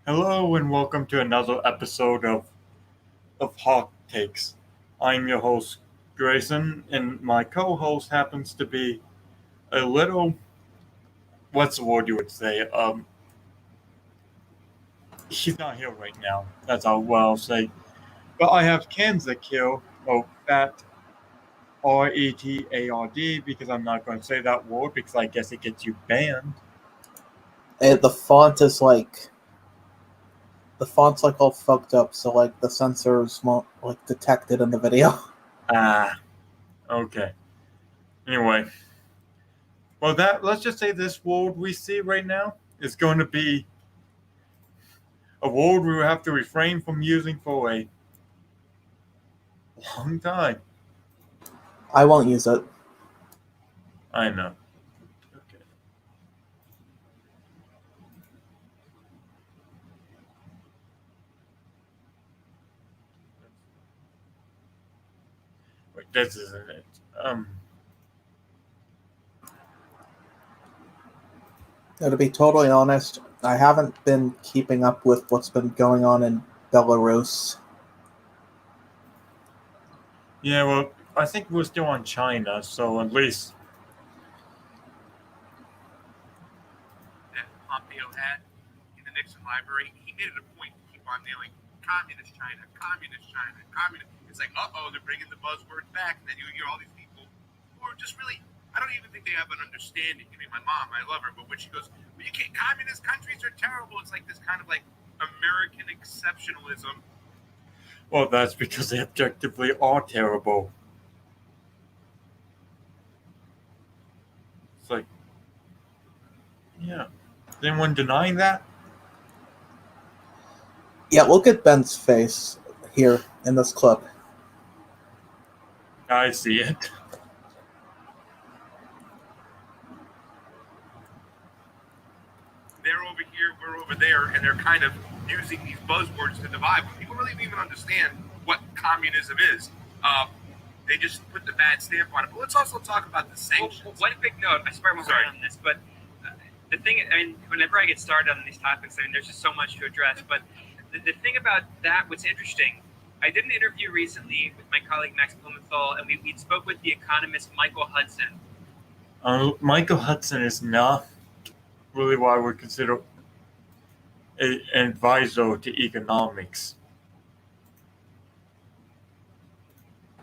Hello and welcome to another episode of Hawk Takes. I'm your host Grayson, and my co-host happens to be a little what's the word you would say? She's not here right now. That's all what I'll say. But I have Kanzik here, Fat Retard, because I'm not going to say that word because I guess it gets you banned. The font's like all fucked up, so like the sensors won't like detect it in the video. Ah, okay. Anyway, well that let's just say this world we see right now is going to be a word we will have to refrain from using for a long time. I won't use it. I know. Okay. Wait, this isn't it. Now, to be totally honest, I haven't been keeping up with what's been going on in Belarus. Yeah, well, I think we're still on China, so at least. That Pompeo had in the Nixon library, he made it a point to keep on nailing communist China, communist China, communist. It's like, they're bringing the buzzword back, and then you hear all these people who are just really, I don't even think they have an understanding. I mean, my mom, I love her, but when she goes, well, you can't, communist countries are terrible, it's like this kind of like American exceptionalism. Well, that's because they objectively are terrible. It's like, yeah. Is anyone denying that? Yeah, look at Ben's face here in this clip. I see it. They're over here, we're over there, and they're kind of using these buzzwords to divide. But people really don't even understand what communism is. They just put the bad stamp on it. But let's also talk about the sanctions. Well, one quick note, I swear I'm right on this, but the thing, I mean, whenever I get started on these topics, I mean, there's just so much to address. But the thing about that, what's interesting, I did an interview recently with my colleague Max Blumenthal, and we spoke with the economist Michael Hudson. Michael Hudson is not really what I would consider an advisor to economics.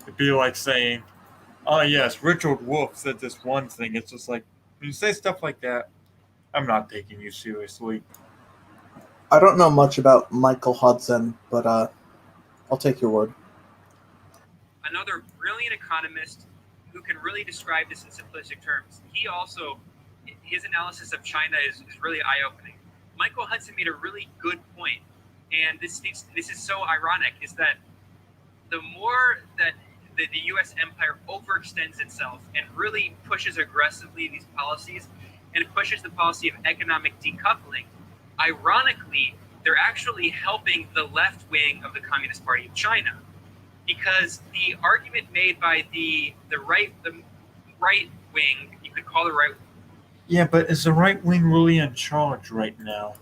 It'd be like saying, oh yes, Richard Wolff said this one thing. It's just like, when you say stuff like that, I'm not taking you seriously. I don't know much about Michael Hudson, but I'll take your word. Another brilliant economist who can really describe this in simplistic terms. He also, his analysis of China is really eye-opening. Michael Hudson made a really good point, and this is so ironic, is that the more that the U.S. empire overextends itself and really pushes aggressively these policies and pushes the policy of economic decoupling, ironically, they're actually helping the left wing of the Communist Party of China. Because the argument made by the right wing, you could call the right. Yeah, but is the right wing really in charge right now?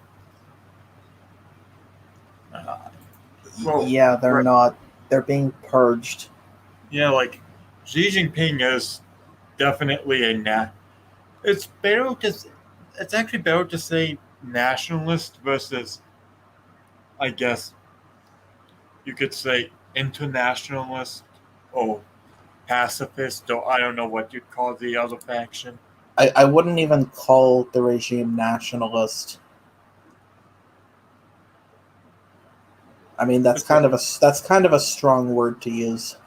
Yeah, they're right. not. They're being purged. Yeah, like Xi Jinping is definitely it's better to. It's actually better to say nationalist versus, I guess, you could say internationalist or pacifist, or I don't know what you'd call the other faction. I wouldn't even call the regime nationalist. I mean, that's kind of a strong word to use.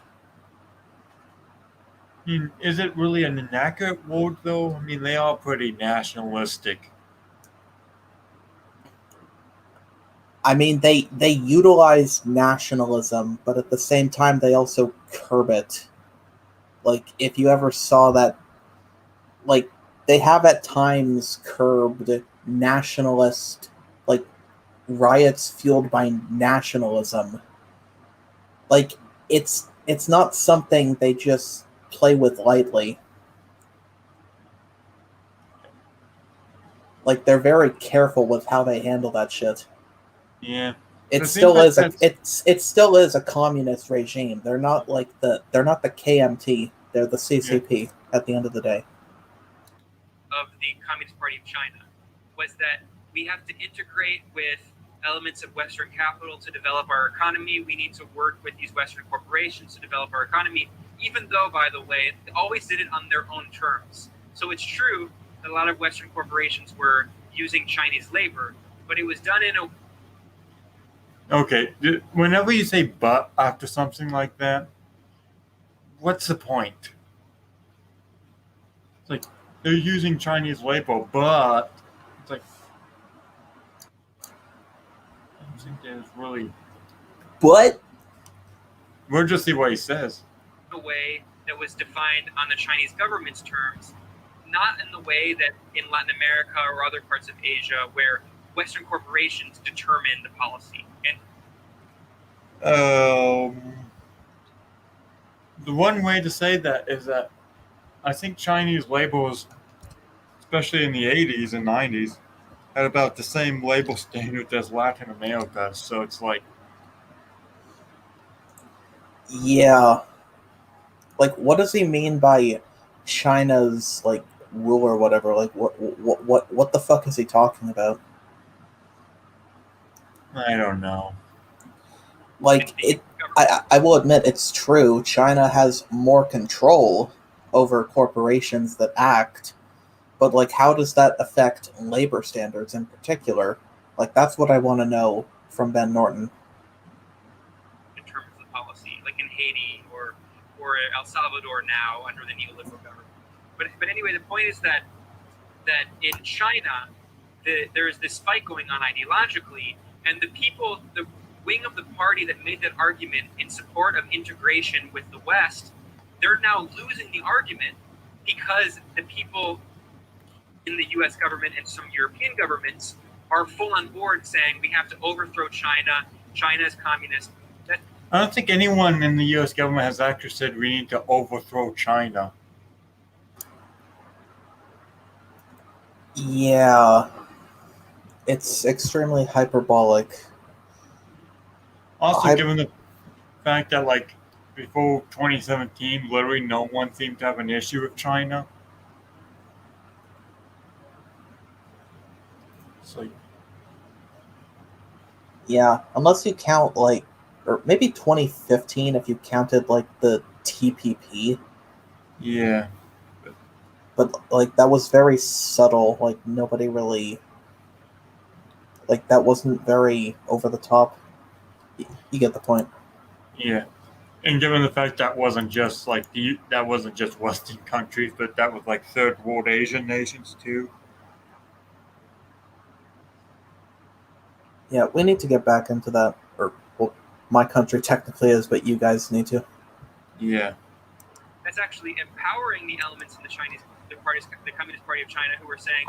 I mean, is it really an inaccurate word, though? I mean, they are pretty nationalistic. I mean, they utilize nationalism, but at the same time, they also curb it. Like, if you ever saw that, like, they have at times curbed nationalist, like, riots fueled by nationalism. Like, it's not something they just play with lightly. Like, they're very careful with how they handle that shit. Yeah. It It seems still like is a that's it still is a communist regime. They're not like they're not the KMT. They're the yeah. CCP at the end of the day. Of the Communist Party of China was that we have to integrate with elements of Western capital to develop our economy. We need to work with these Western corporations to develop our economy, even though, by the way, they always did it on their own terms. So it's true that a lot of Western corporations were using Chinese labor, but it was done in a okay. Whenever you say "but" after something like that, what's the point? It's like they're using Chinese labor, but it's like I don't think there's really. But We'll just see what he says. way that was defined on the Chinese government's terms, not in the way that in Latin America or other parts of Asia where Western corporations determine the policy. And The one way to say that is that I think Chinese labels, especially in the 80s and 90s, had about the same label standards as Latin America. So it's like, yeah, like what does he mean by China's like rule or whatever? Like what the fuck is he talking about? I don't know. Like it I will admit it's true. China has more control over corporations that act, but like how does that affect labor standards in particular? Like that's what I want to know from Ben Norton. in terms of the policy, like in Haiti or El Salvador now under the neoliberal government. But anyway, the point is that in China, there's this fight going on ideologically, and the people, the wing of the party that made that argument in support of integration with the West, they're now losing the argument because the people in the U.S. government and some European governments are full on board saying we have to overthrow China. China is communist. I don't think anyone in the U.S. government has actually said we need to overthrow China. Yeah, it's extremely hyperbolic. Also, given the fact that, like, before 2017, literally no one seemed to have an issue with China. It's like, Yeah, unless you count like, or maybe 2015 if you counted like the TPP, yeah. but like that was very subtle. Like nobody really, like that wasn't very over the top. You get the point. Yeah. And given the fact that wasn't just like that wasn't just Western countries, but that was like third world Asian nations too. Yeah, we need to get back into that. Or well, my country technically is, but you guys need to. Yeah. That's actually empowering the elements in the Communist Party of China, who are saying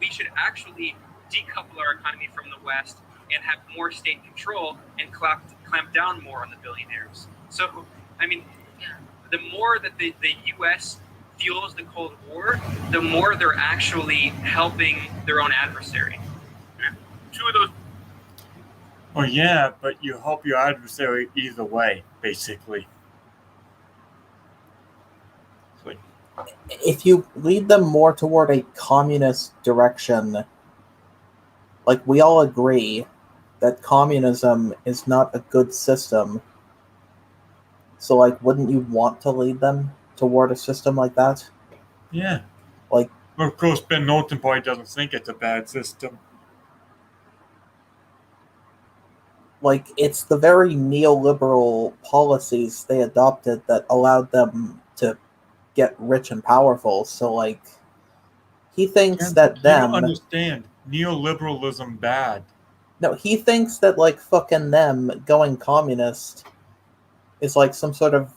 we should actually decouple our economy from the West and have more state control and clamp down more on the billionaires. So, I mean, the more that the U.S. fuels the Cold War, the more they're actually helping their own adversary. Two of those. Well, yeah, but you help your adversary either way, basically. It's like, If you lead them more toward a communist direction, like we all agree that communism is not a good system. So, like, wouldn't you want to lead them toward a system like that? yeah. Like, Well, of course, Ben Norton probably doesn't think it's a bad system. it's the very neoliberal policies they adopted that allowed them to get rich and powerful. So, like, he thinks that You don't them. understand neoliberalism bad. No, he thinks that, like, fucking them going communist is like some sort of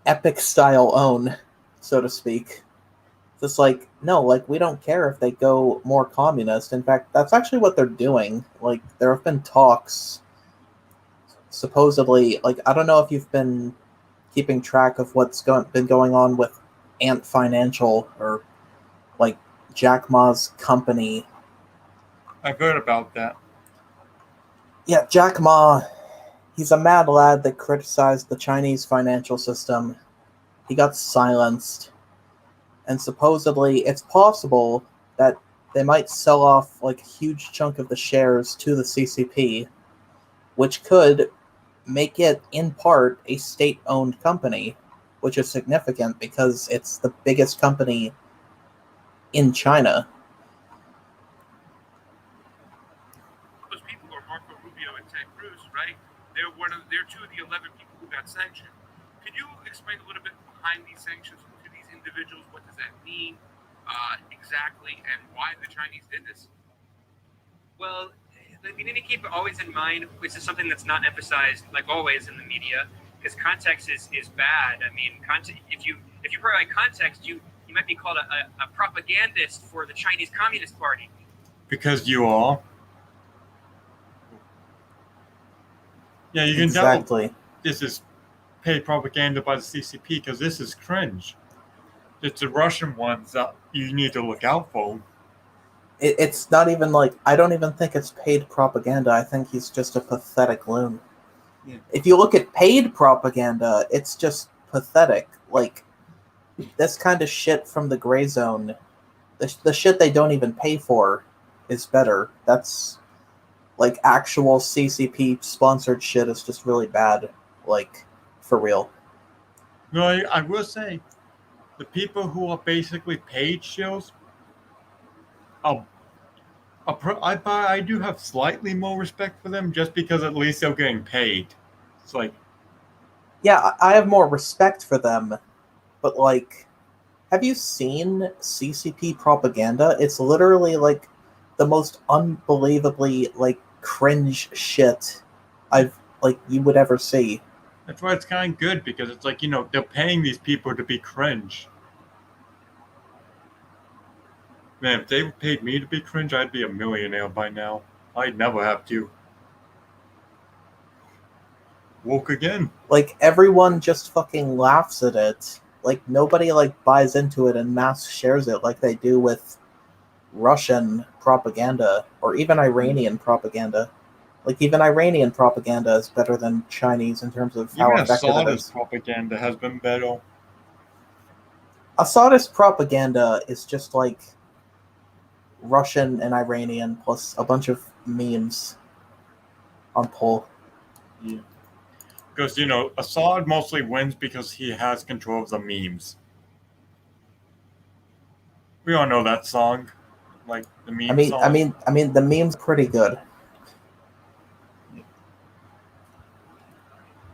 epic style own, so to speak. Just like, no, like, we don't care if they go more communist. In fact, that's actually what they're doing. Like, there have been talks, supposedly, like, I don't know if you've been keeping track of what's been going on with Ant Financial or, like, Jack Ma's company. I've heard about that. Yeah, Jack Ma, he's a mad lad that criticized the Chinese financial system. He got silenced, and supposedly it's possible that they might sell off like a huge chunk of the shares to the CCP, which could make it in part a state-owned company, which is significant because it's the biggest company in China. Those people are Marco Rubio and Ted Cruz, right? They're two of the 11 people who got sanctioned. Could you explain a little bit behind these sanctions to these individuals? What does that mean exactly, and why the Chinese did this? Well, we need to keep always in mind, which is something that's not emphasized, like always in the media, because context is bad. I mean, if you provide context, you might be called a propagandist for the Chinese Communist Party. Because you are. Yeah, you can tell Exactly. this is paid propaganda by the CCP because this is cringe. It's the Russian ones that you need to look out for. It's not even like, I don't even think it's paid propaganda. I think he's just a pathetic loon. Yeah. If you look at paid propaganda, it's just pathetic. Like, this kind of shit from the gray zone, the shit they don't even pay for, is better. That's like actual CCP sponsored shit is just really bad. Like, for real. No, I will say, the people who are basically paid shows, I do have slightly more respect for them just because at least they're getting paid. It's like, Yeah, I have more respect for them, but like, have you seen CCP propaganda? It's literally like the most unbelievably like cringe shit you would ever see. that's why it's kind of good because it's like, they're paying these people to be cringe. Man, if they paid me to be cringe, I'd be a millionaire by now. I'd never have to. Woke again. Like, everyone just fucking laughs at it. Like, nobody like buys into it and mass shares it like they do with Russian propaganda or even Iranian propaganda. Like, even Iranian propaganda is better than Chinese in terms of how Even effective it Assad's is. propaganda has been better. Assadist propaganda is just like Russian and Iranian plus a bunch of memes on poll. Yeah. Because, Assad mostly wins because he has control of the memes. We all know that song. Like, the meme song. I mean, the meme's pretty good.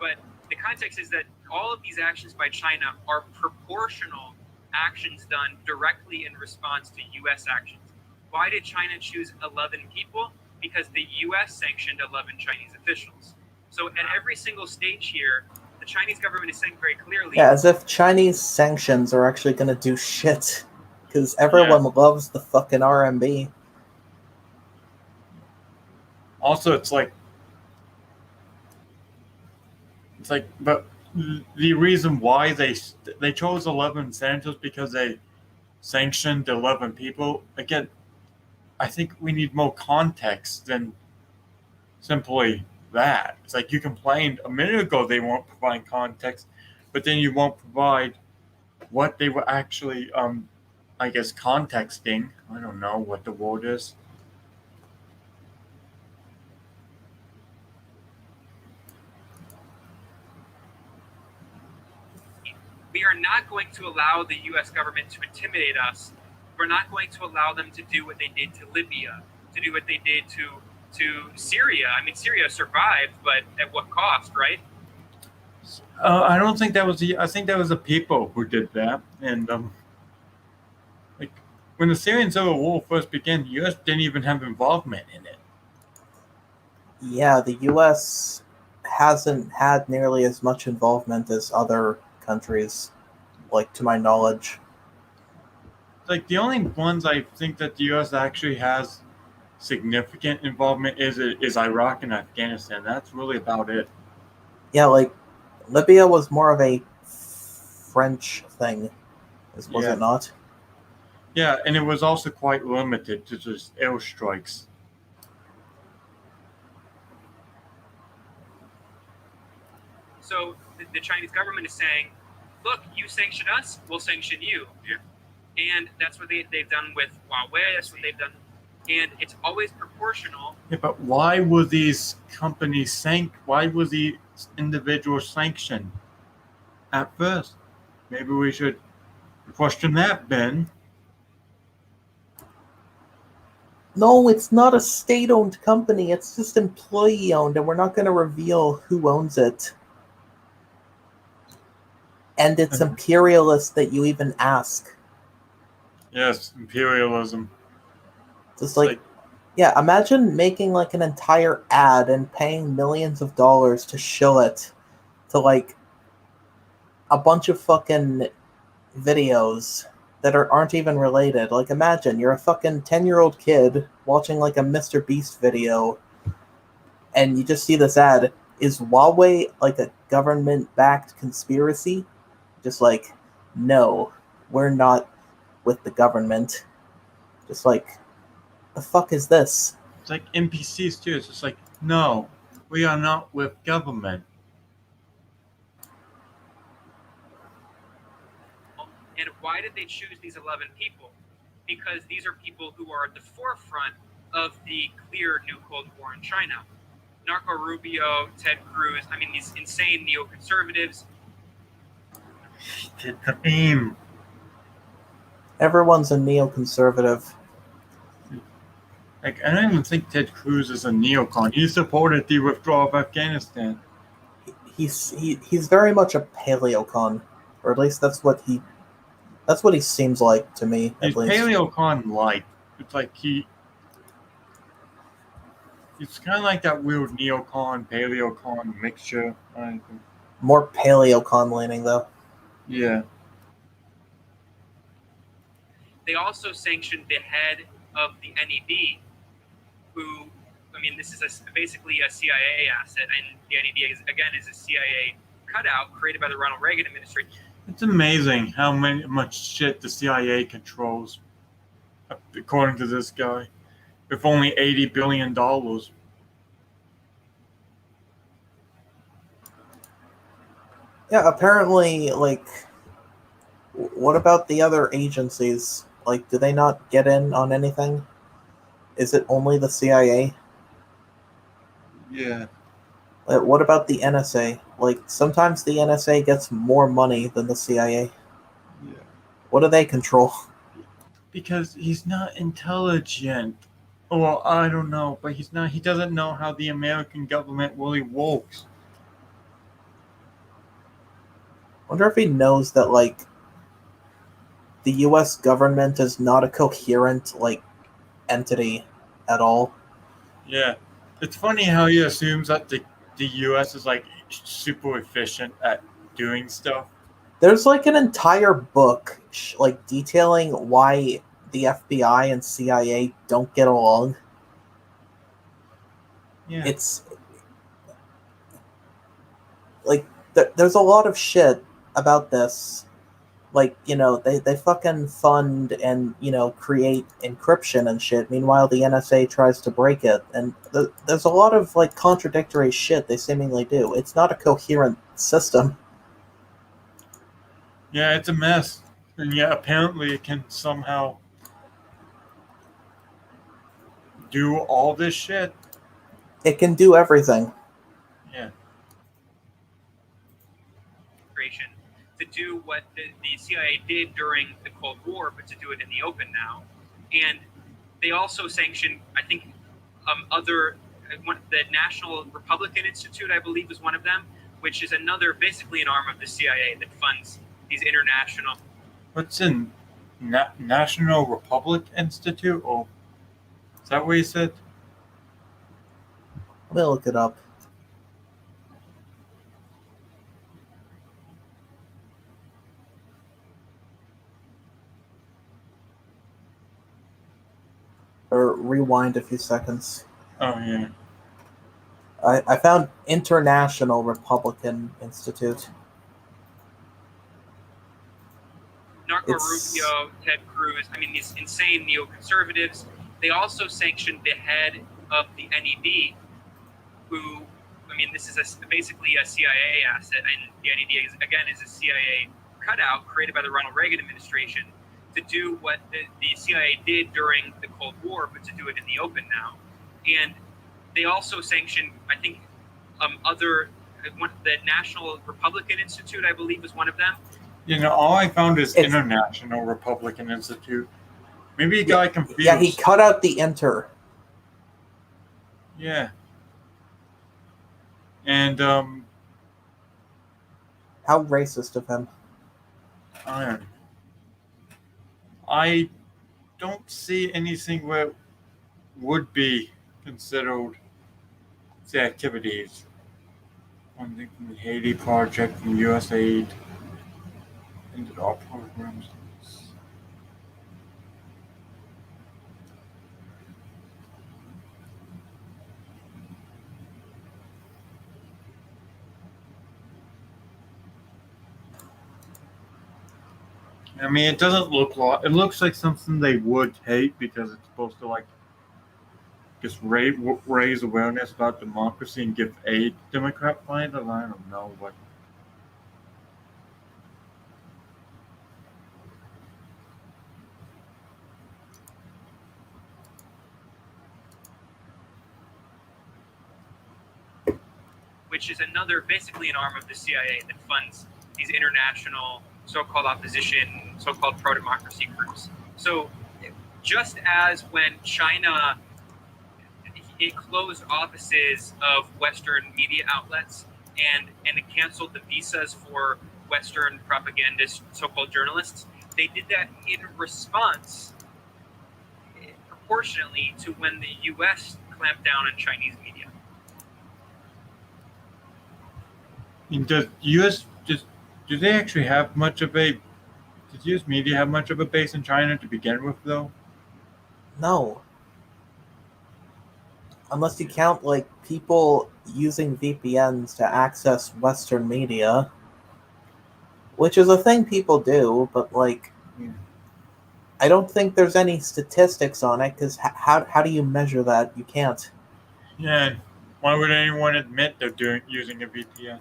But the context is that all of these actions by China are proportional actions done directly in response to U.S. actions. Why did China choose 11 people? Because the U.S. sanctioned 11 Chinese officials. So at every single stage here, the Chinese government is saying very clearly... Yeah, as if Chinese sanctions are actually going to do shit. Because everyone loves the fucking RMB. Also, it's like, but the reason why they chose 11 senators because they sanctioned 11 people. Again, I think we need more context than simply that. It's like you complained a minute ago they weren't providing context, but then you won't provide what they were actually, I guess, contexting. I don't know what the word is. We are not going to allow the U.S. government to intimidate us. We're not going to allow them to do what they did to Libya, to do what they did to Syria. I mean, Syria survived, but at what cost, right? I don't think that was I think that was the people who did that. And like when the Syrian Civil War first began, the U.S. didn't even have involvement in it. Yeah, the U.S. hasn't had nearly as much involvement as other countries, like, to my knowledge. Like the only ones I think that the U.S. actually has significant involvement is Iraq and Afghanistan. That's really about it. Yeah, like, Libya was more of a French thing, was it not? Yeah, and it was also quite limited to just airstrikes. So the Chinese government is saying, look, you sanction us, we'll sanction you. Yeah. And that's what they've done with Huawei. That's what they've done. And it's always proportional. Yeah, but why were these companies why were these individuals sanctioned at first? Maybe we should question that, Ben. No, it's not a state-owned company. It's just employee-owned, and we're not going to reveal who owns it. And it's imperialist that you even ask. Yes, imperialism. Just like, yeah, imagine making like an entire ad and paying millions of dollars to show it to like a bunch of fucking videos that aren't even related. Like, imagine you're a fucking 10-year-old kid watching like a Mr. Beast video and you just see this ad. Is Huawei like a government-backed conspiracy? Just like, no, we're not with the government. Just like, the fuck is this? It's like NPCs too. It's just like, no, we are not with government. And why did they choose these 11 people? Because these are people who are at the forefront of the clear new Cold War in China. Marco Rubio, Ted Cruz, I mean, these insane neoconservatives. He did the meme. Everyone's a neoconservative. Like, I don't even think Ted Cruz is a neocon. He supported the withdrawal of Afghanistan. He's very much a paleocon, or at least that's what he seems like to me. He's at least paleocon light. It's like it's kind of like that weird neocon paleocon mixture. More paleocon leaning though. Yeah. They also sanctioned the head of the NED, who, I mean, this is basically a CIA asset, and the NED is a CIA cutout created by the Ronald Reagan administration. It's amazing how much shit the CIA controls, according to this guy, with only $80 billion. Yeah, apparently, like, what about the other agencies? Like, do they not get in on anything? Is it only the CIA? Yeah. What about the NSA? Like, sometimes the NSA gets more money than the CIA. Yeah. What do they control? Because he's not intelligent. Well, I don't know, but he's not. He doesn't know how the American government really works. I wonder if he knows that, like, the U.S. government is not a coherent, like, entity at all. Yeah. It's funny how he assumes that the U.S. is, like, super efficient at doing stuff. There's, like, an entire book, like, detailing why the FBI and CIA don't get along. Yeah. It's, like, there's a lot of shit about this. Like, you know, they fucking fund and, you know, create encryption and shit. Meanwhile, the NSA tries to break it. And there's a lot of, like, contradictory shit they seemingly do. It's not a coherent system. Yeah, it's a mess. And yet, apparently, it can somehow do all this shit. It can do everything. Yeah. To do what the CIA did during the Cold War, but to do it in the open now. And they also sanctioned, I think, the National Republican Institute, I believe, is one of them, which is basically an arm of the CIA that funds these international. What's in National Republic Institute? Or is that what you said? Let me look it up. Or rewind a few seconds. Oh, yeah. I found International Republican Institute. Marco Rubio, Ted Cruz, I mean, these insane neoconservatives. They also sanctioned the head of the NED, who, I I mean, this is basically a CIA asset, and the NED is a CIA cutout created by the Ronald Reagan administration to do what the CIA did during the Cold War, but to do it in the open now. And they also sanctioned, I think, the National Republican Institute, I believe, was one of them. All I found is International Republican Institute. Maybe you got confused. Yeah, he cut out the enter. Yeah. And how racist of him. I don't see anything where it would be considered the activities. Funding from the Haiti Project, from USAID, ended all programs. I mean, it doesn't look like it looks like something they would hate because it's supposed to just raise awareness about democracy and give aid to Democrat fighters. I don't know what. Which is basically an arm of the CIA that funds these international so-called opposition, so-called pro-democracy groups. So just as when China, it closed offices of Western media outlets and it canceled the visas for Western propagandist so-called journalists, they did that in response proportionately to when the U.S. clamped down on Chinese media. And does U.S. do they actually have much of a? Does U.S. media have much of a base in China to begin with, though? No. Unless you count people using VPNs to access Western media, which is a thing people do, but I don't think there's any statistics on it because how do you measure that? You can't. Yeah. Why would anyone admit they're using a VPN?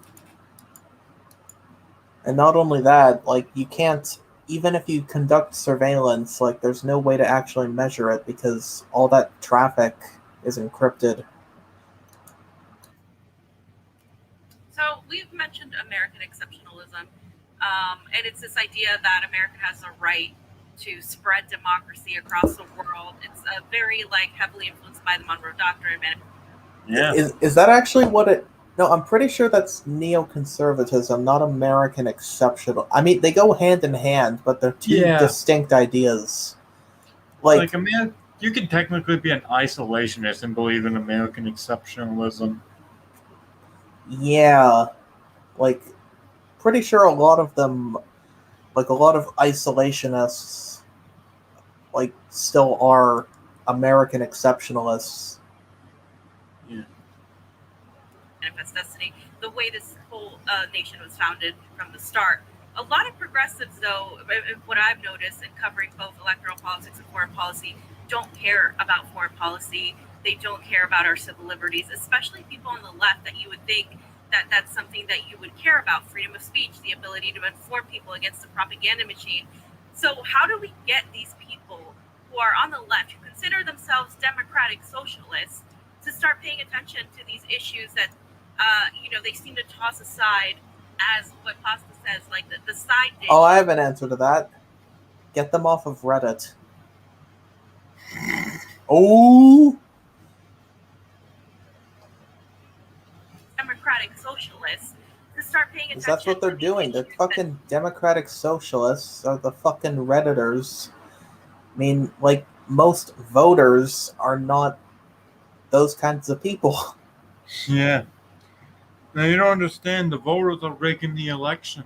And not only that, you can't, even if you conduct surveillance, there's no way to actually measure it because all that traffic is encrypted. So we've mentioned American exceptionalism, and it's this idea that America has a right to spread democracy across the world. It's a very heavily influenced by the Monroe Doctrine. Yeah. Is that actually what it? No, I'm pretty sure that's neoconservatism, not American exceptional. I mean, they go hand in hand, but they're two distinct ideas. You can technically be an isolationist and believe in American exceptionalism. Yeah, pretty sure a lot of them, a lot of isolationists, still are American exceptionalists. Yeah. Manifest destiny, the way this whole nation was founded from the start. A lot of progressives, though, what I've noticed in covering both electoral politics and foreign policy, don't care about foreign policy. They don't care about our civil liberties, especially people on the left that you would think that that's something that you would care about, freedom of speech, the ability to inform people against the propaganda machine. So how do we get these people who are on the left, who consider themselves democratic socialists, to start paying attention to these issues that they seem to toss aside as what Pasta says, the side dish? Oh, I have an answer to that. Get them off of Reddit. Oh! Democratic socialists to start paying attention. That's what they're doing. They're fucking democratic socialists are the fucking Redditors. I mean, most voters are not those kinds of people. Yeah. Now, you don't understand. The voters are rigging the election.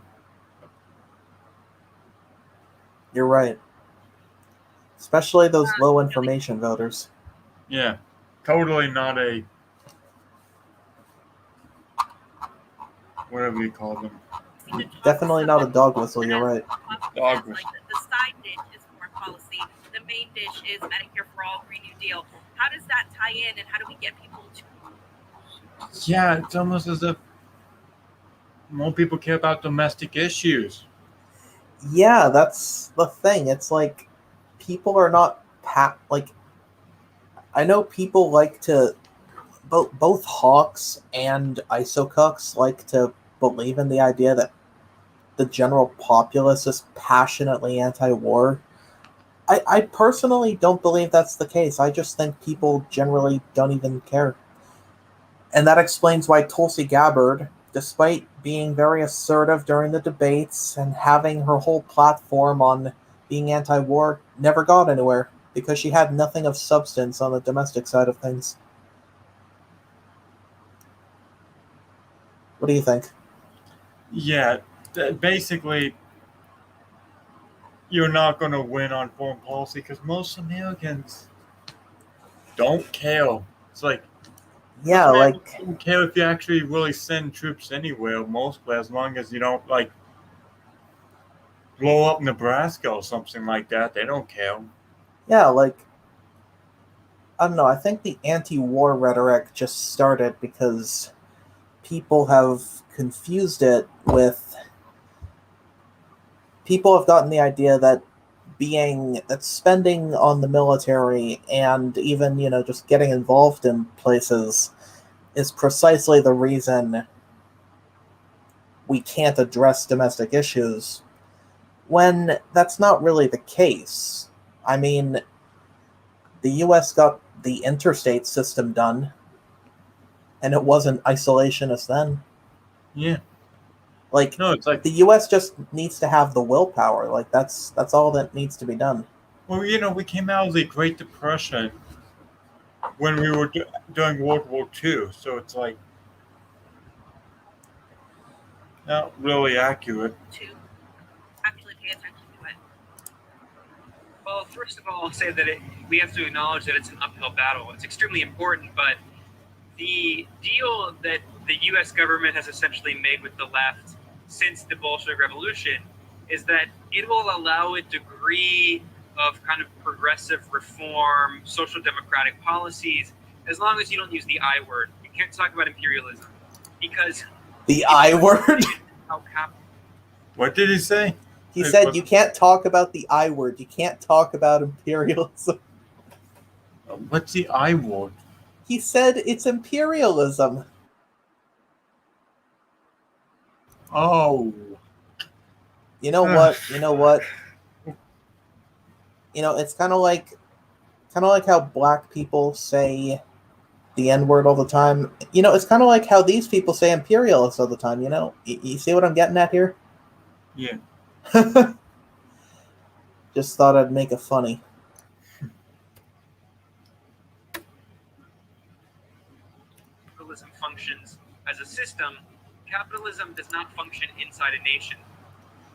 You're right. Especially those low information voters. Yeah. Totally not a... whatever you call them. Definitely not a dog whistle, you're right. Dog whistle. The side dish is foreign policy. The main dish is Medicare for All, Green New Deal. How does that tie in, and how do we get people to... Yeah, it's almost as if more people care about domestic issues. Yeah, that's the thing. It's like people are not like I know people like to both Hawks and Isocucks like to believe in the idea that the general populace is passionately anti-war. I personally don't believe that's the case. I just think people generally don't even care. And that explains why Tulsi Gabbard, despite being very assertive during the debates and having her whole platform on being anti-war, never got anywhere because she had nothing of substance on the domestic side of things. What do you think? Yeah, basically, you're not going to win on foreign policy because most Americans don't care. It's like most Yeah, Americans like don't care if you actually really send troops anywhere, mostly, as long as you don't like blow up Nebraska or something like that. They don't care. yeah, like I don't know. I think the anti-war rhetoric just started because people have confused it with people have gotten the idea that spending on the military and even just getting involved in places is precisely the reason we can't address domestic issues when that's not really the case. I mean, the US got the interstate system done and it wasn't isolationist then. Yeah. Like No, it's like, the US just needs to have the willpower. Like that's all that needs to be done. well, we came out of the Great Depression when we were doing World War II, so it's like not really accurate. To actually pay attention to it. Well, first of all, I'll say that we have to acknowledge that it's an uphill battle. It's extremely important, but the deal that the U.S. government has essentially made with the left since the Bolshevik Revolution is that it will allow a degree of kind of progressive reform, social democratic policies, as long as you don't use the I word. You can't talk about imperialism because The I word. What did he say? He said you can't talk about the I word. You can't talk about imperialism. What's the I word? He said it's imperialism. Oh. You know what? You know what? It's kind of like how black people say the N word all the time. It's kind of like how these people say imperialist all the time. You see what I'm getting at here? Yeah. Just thought I'd make it funny. Capitalism functions as a system. Capitalism does not function inside a nation.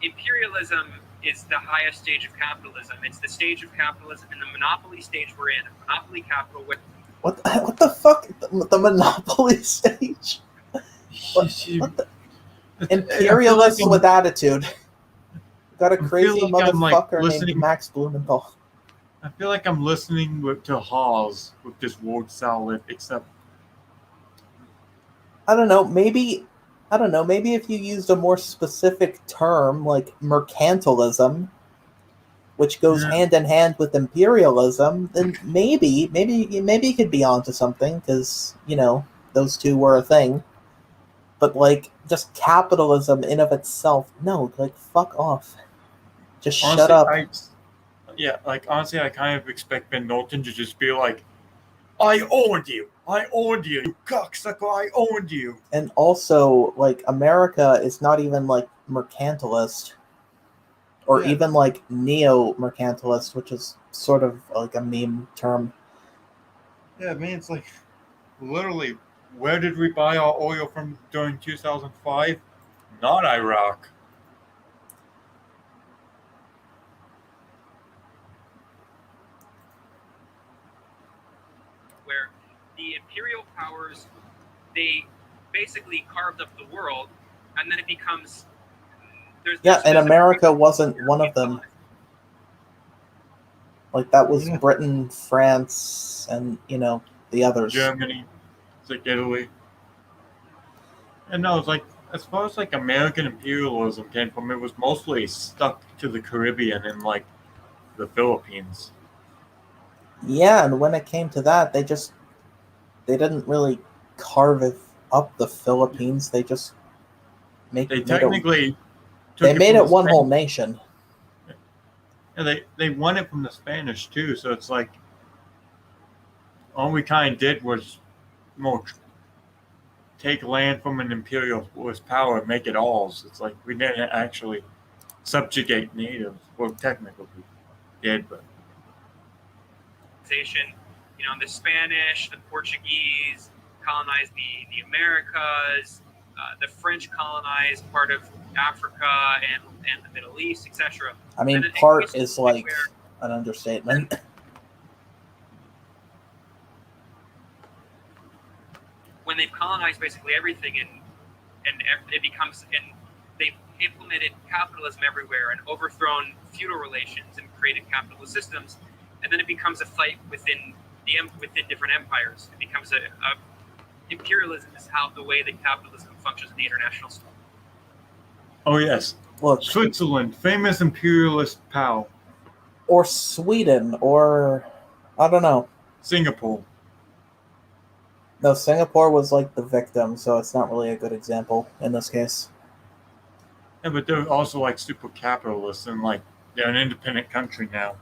Imperialism is the highest stage of capitalism. It's the stage of capitalism in the monopoly stage we're in. Monopoly capital with What the fuck? The monopoly stage? What the? Imperialists with attitude. Got a crazy motherfucker named Max Blumenthal. I feel like I'm listening to Hawes with this word salad, except I don't know. Maybe if you used a more specific term like mercantilism, which goes hand in hand with imperialism, then maybe you could be onto something because those two were a thing. But like just capitalism in of itself, no, like fuck off. Just honestly, shut up. honestly, I kind of expect Ben Norton to just be like, I owned you, you cocksucker, I owned you. And also, like, America is not even like mercantilist, or even like neo-mercantilist, which is sort of like a meme term. Yeah, I mean, it's like, literally, where did we buy our oil from during 2005? Not Iraq. where the imperial powers, they basically carved up the world, and then it becomes and America wasn't one of them. Like that was Britain, France, and the others. Germany, it's like Italy. And no, it's like as far as like American imperialism came from, it was mostly stuck to the Caribbean and like the Philippines. Yeah, and when it came to that, they didn't really up the Philippines. They just They made it technically they took it made from it the one whole Spanish. nation. And they won it from the Spanish too. So it's like all we kind of did was more take land from an imperialist power and make it ours. It's like we didn't actually subjugate natives. Well, technically we did, but The Spanish, the Portuguese colonized the Americas, the French colonized part of Africa and the Middle East, etc. I mean, And it part gets to the is point like where an understatement. when they've colonized basically everything and it becomes and they've implemented capitalism everywhere and overthrown feudal relations and created capitalist systems, and then it becomes a fight within different empires. It becomes a imperialism is how the way that capitalism functions in the international scale. oh yes, Look, Switzerland, famous imperialist power. or Sweden, or I don't know. Singapore. No, Singapore was like the victim, so it's not really a good example in this case. Yeah, but they're also like super capitalists and like they're an independent country now.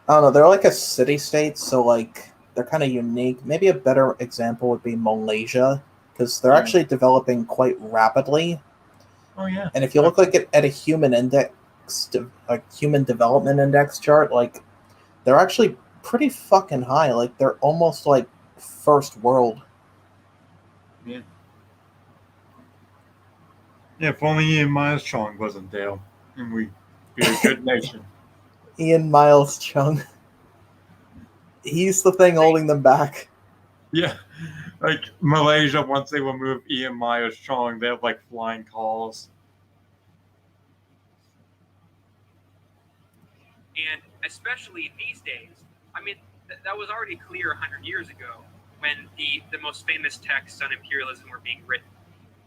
I don't know. They're like a city state, so like they're kind of unique. Maybe a better example would be Malaysia, because they're Yeah. actually developing quite rapidly. Oh yeah. And if you look like at a human index, like human development index chart, like they're actually pretty fucking high. Like they're almost like first world. Yeah. Yeah, if only Ian Miles Chong wasn't there, and we'd be a good nation. Ian Miles Chung. He's the thing holding them back. Yeah. Like Malaysia, once they remove Ian Miles Chong, they have like flying cars. And especially these days, I mean, that was already clear 100 years ago when the most famous texts on imperialism were being written.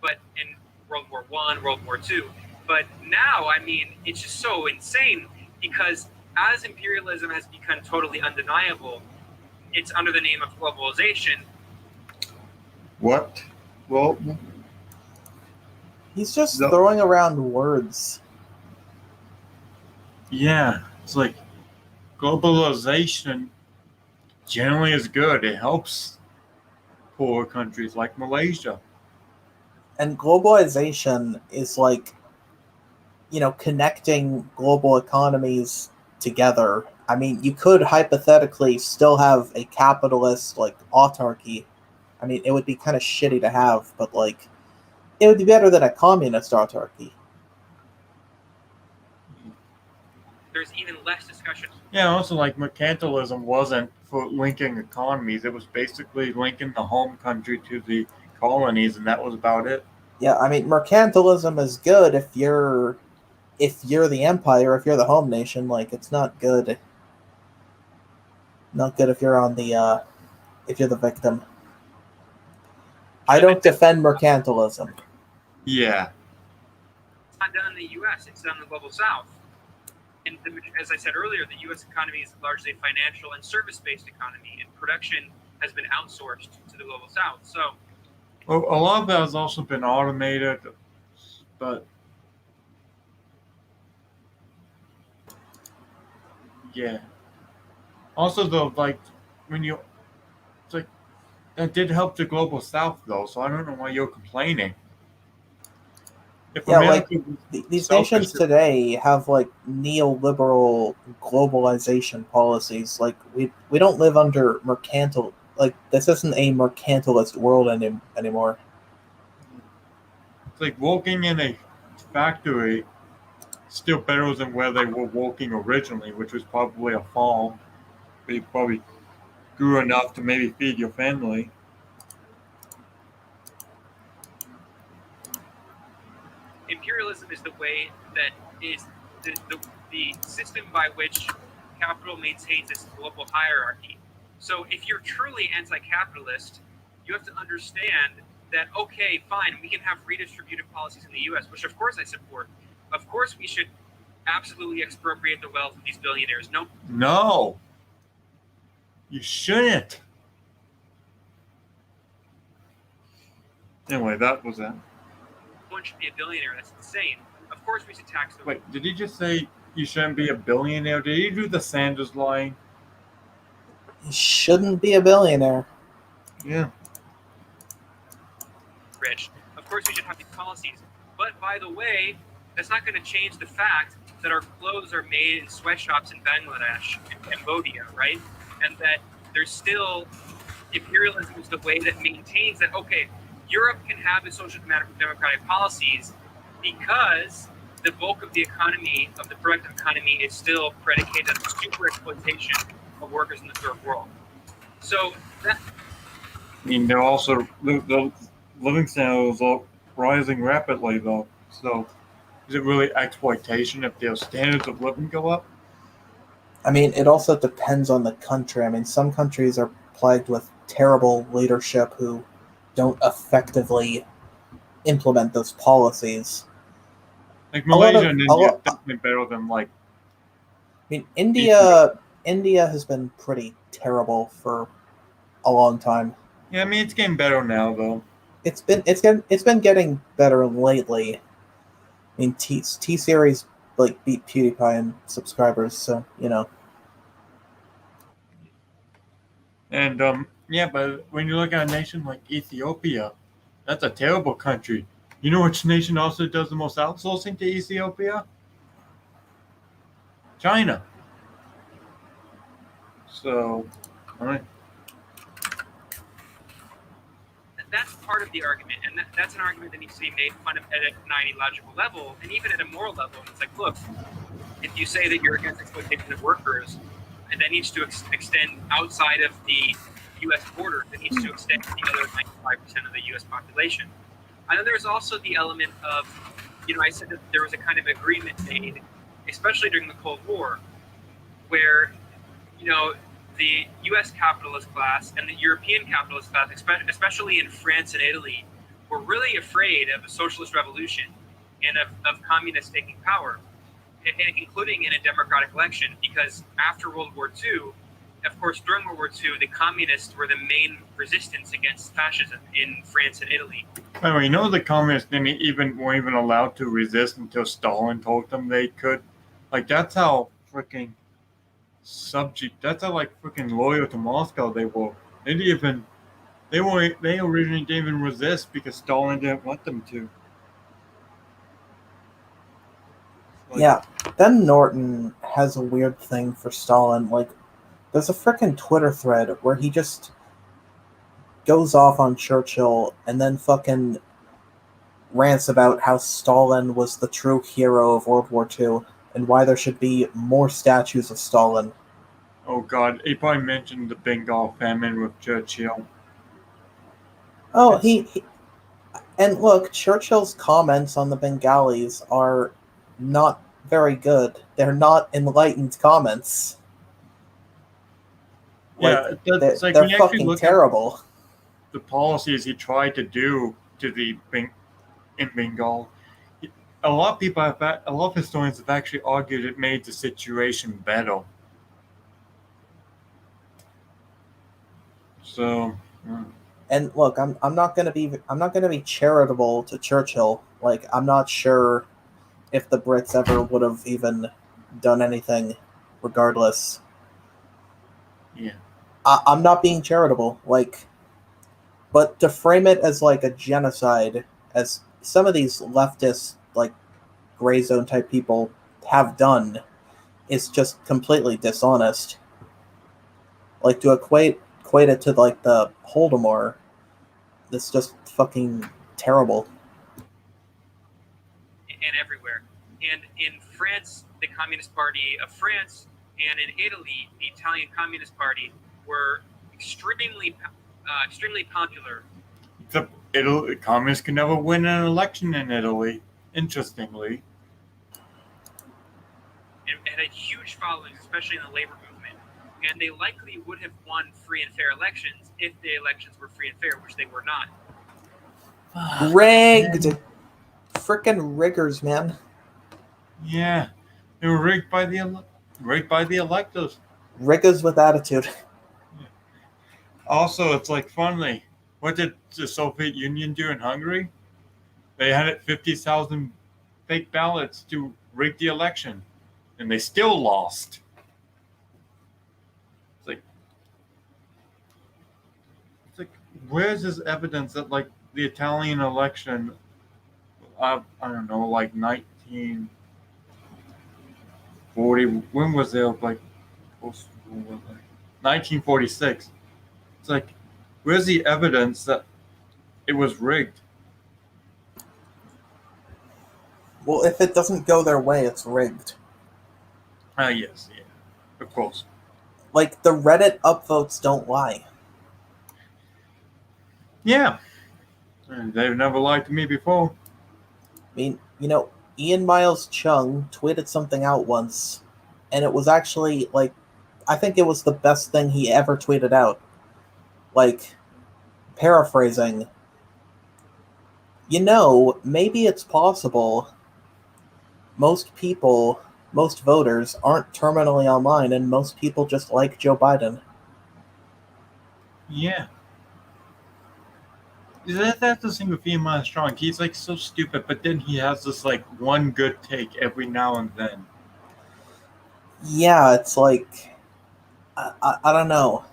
But in World War I, World War II. But now, I mean, it's just so insane because as imperialism has become totally undeniable, it's under the name of globalization. What? Well, He's just No. throwing around words. yeah, it's like globalization generally is good. It helps poor countries like Malaysia. And globalization is like, connecting global economies together. I mean, you could hypothetically still have a capitalist like autarky. I mean, it would be kind of shitty to have, but like, it would be better than a communist autarky. There's even less discussion. Yeah, also like mercantilism wasn't for linking economies. It was basically linking the home country to the colonies, and that was about it. Yeah, I mean, mercantilism is good if you're the empire, if you're the home nation. Like, it's not good. Not good if you're on the if you're the victim. I don't defend mercantilism. Yeah. It's not done in the U.S. It's done in the global South. And as I said earlier, the U.S. economy is largely a financial and service-based economy, and production has been outsourced to the global South. So, Well, a lot of that has also been automated, but yeah. Also, though, like when you, it's like that did help the global South, though. So I don't know why you're complaining. If Yeah, like America was these selfish, nations today have like neoliberal globalization policies. Like we don't live under mercantil. Like this isn't a mercantilist world anymore. it's like working in a factory still better than where they were working originally, which was probably a farm. But you probably grew enough to maybe feed your family. imperialism is the way that is the system by which capital maintains its global hierarchy. So, if you're truly anti-capitalist, you have to understand that, okay, fine, we can have redistributive policies in the U.S., which of course I support. Of course we should absolutely expropriate the wealth of these billionaires. No, you shouldn't. Anyway, that was it. one should be a billionaire. That's insane. Of course we should tax the Wait, did he just say you shouldn't be a billionaire? Did he do the Sanders line? You shouldn't be a billionaire. Yeah. rich. Of course we should have these policies. But by the way, that's not going to change the fact that our clothes are made in sweatshops in Bangladesh and Cambodia, right? And that there's still imperialism is the way that maintains that, okay, Europe can have its social democratic policies because the bulk of the economy, of the productive economy, is still predicated on super exploitation of workers in the third world. So that, I mean, they're also the living standards are rising rapidly, though. So, is it really exploitation if their standards of living go up? I mean, it also depends on the country. I mean, some countries are plagued with terrible leadership who don't effectively implement those policies. Like A lot Malaysia of- and a India lot- are definitely better than like. I mean, India has been pretty terrible for a long time. Yeah, I mean it's getting better now, though. It's been getting better lately. I mean, T Series like beat PewDiePie in subscribers, so you know. And yeah, but when you look at a nation like Ethiopia, that's a terrible country. You know which nation also does the most outsourcing to Ethiopia? China. So, all right. that's part of the argument, and that's an argument that needs to be made at an ideological level, and even at a moral level. And it's like, look, if you say that you're against exploitation of workers, and that needs to extend outside of the U.S. border, that needs to extend to the other 95% of the U.S. population. I know there's also the element of, I said that there was a kind of agreement made, especially during the Cold War, where, the U.S. capitalist class and the European capitalist class, especially in France and Italy, were really afraid of a socialist revolution and of communists taking power, including in a democratic election, because after World War II, of course, during World War II, the communists were the main resistance against fascism in France and Italy. By the way, the communists weren't even allowed to resist until Stalin told them they could. Like, that's how freaking that's how freaking loyal to Moscow they were. They originally didn't even resist because Stalin didn't want them to. Yeah, then Norton has a weird thing for Stalin. Like, there's a freaking Twitter thread where he just goes off on Churchill and then fucking rants about how Stalin was the true hero of World War II and why there should be more statues of Stalin. Oh god, he probably mentioned the Bengal famine with Churchill. Oh, and look, Churchill's comments on the Bengalis are not very good. They're not enlightened comments. Yeah, that's they're fucking terrible. The policies he tried to do to in Bengal. A lot of historians have actually argued it made the situation better. So, and look, I'm not gonna be charitable to Churchill. Like, I'm not sure if the Brits ever would have even done anything, regardless. Yeah, I'm not being charitable. Like, but to frame it as like a genocide, as some of these leftist like gray zone type people have done, is just completely dishonest. Like, to equate it to like the Holodomor, it's just fucking terrible. And everywhere. And in France, the Communist Party of France, and in Italy, the Italian Communist Party were extremely popular. the communists could never win an election in Italy, interestingly. And had a huge following, especially in the labor movement. And they likely would have won free and fair elections if the elections were free and fair, which they were not. Rigged. Frickin' riggers, man. Yeah, they were rigged by the electors. Riggers with attitude. Also, it's like funny. What did the Soviet Union do in Hungary? They had 50,000 fake ballots to rig the election, and they still lost. It's like, where's this evidence that like the Italian election? I don't know, like 1940. When was there like 1946? It's like, where's the evidence that it was rigged? Well, if it doesn't go their way, it's rigged. Yes, yeah, of course. Like, the Reddit upvotes don't lie. Yeah, and they've never lied to me before. I mean, Ian Miles Chung tweeted something out once, and it was actually, like, I think it was the best thing he ever tweeted out. Like, paraphrasing, maybe it's possible most voters aren't terminally online, and most people just like Joe Biden. Yeah. That's the thing with Ian Miles Strong. He's like so stupid, but then he has this like one good take every now and then. Yeah, it's like, I don't know.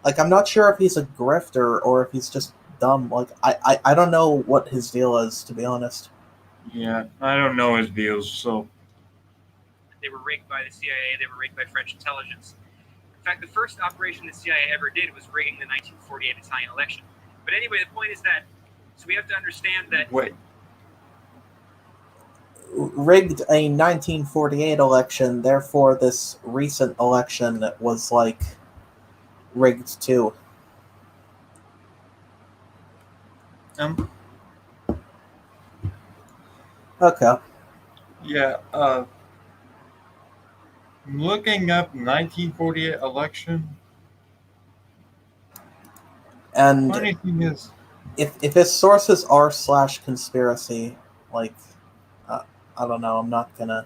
Like, I'm not sure if he's a grifter or if he's just dumb. Like, I don't know what his deal is, to be honest. Yeah, I don't know his views, so. They were rigged by the CIA. They were rigged by French intelligence. In fact, the first operation the CIA ever did was rigging the 1948 Italian election. But anyway, the point is that, so we have to understand that. Wait. Rigged a 1948 election, therefore this recent election was, like, rigged too. Okay. Yeah, looking up 1948 election. And Funny thing is, if his sources are /conspiracy, like, I don't know, I'm not gonna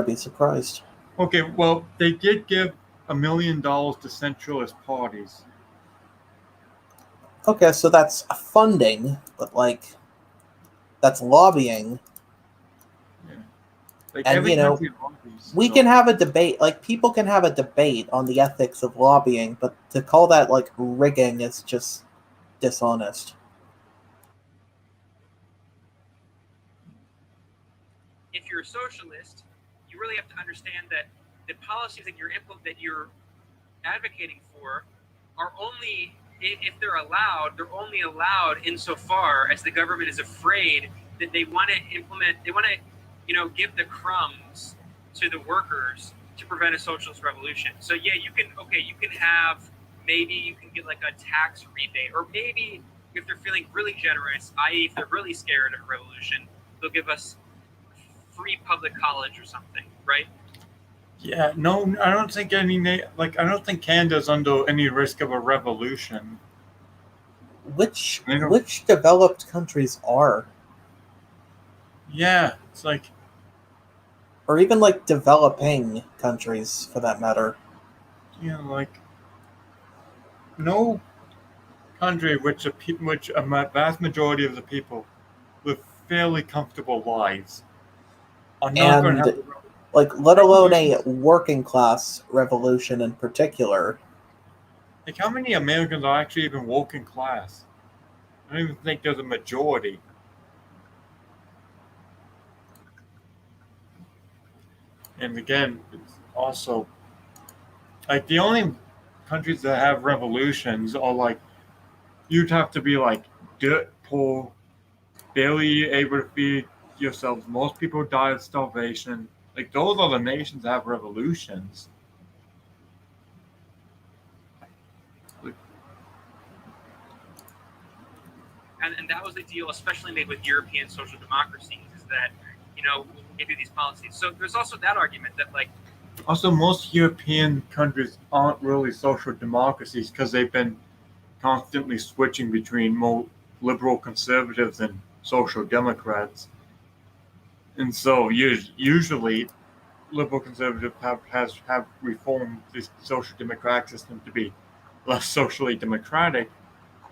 be surprised. okay, well, they did give $1 million to centralist parties. Okay, so that's funding, but, like, that's lobbying. Like And, every country lobbies. We can have a debate, like, people can have a debate on the ethics of lobbying, but to call that, like, rigging is just dishonest. If you're a socialist, you really have to understand that the policies that you're advocating for are only, if they're allowed, they're only allowed insofar as the government is afraid that they want to implement, they want to, give the crumbs to the workers to prevent a socialist revolution. So yeah, you can have, maybe you can get like a tax rebate, or maybe if they're feeling really generous, i.e. if they're really scared of a revolution, they'll give us free public college or something, right? Yeah, no, I don't think I don't think Canada's under any risk of a revolution. Which developed countries are? Yeah, it's like, or even, like, developing countries, for that matter. Like, no country which a vast majority of the people live fairly comfortable lives are not going to have like, let alone a working class revolution in particular. Like, how many Americans are actually even working class? I don't even think there's a majority. And again, it's also like the only countries that have revolutions are like, you'd have to be like dirt poor, barely able to feed yourselves. Most people die of starvation. Like, those are the nations that have revolutions. And that was the deal, especially made with European social democracies, is that, we'll give you these policies. So there's also that argument that, like... Also, most European countries aren't really social democracies because they've been constantly switching between more liberal conservatives and social democrats. And so usually liberal conservatives have reformed the social democratic system to be less socially democratic.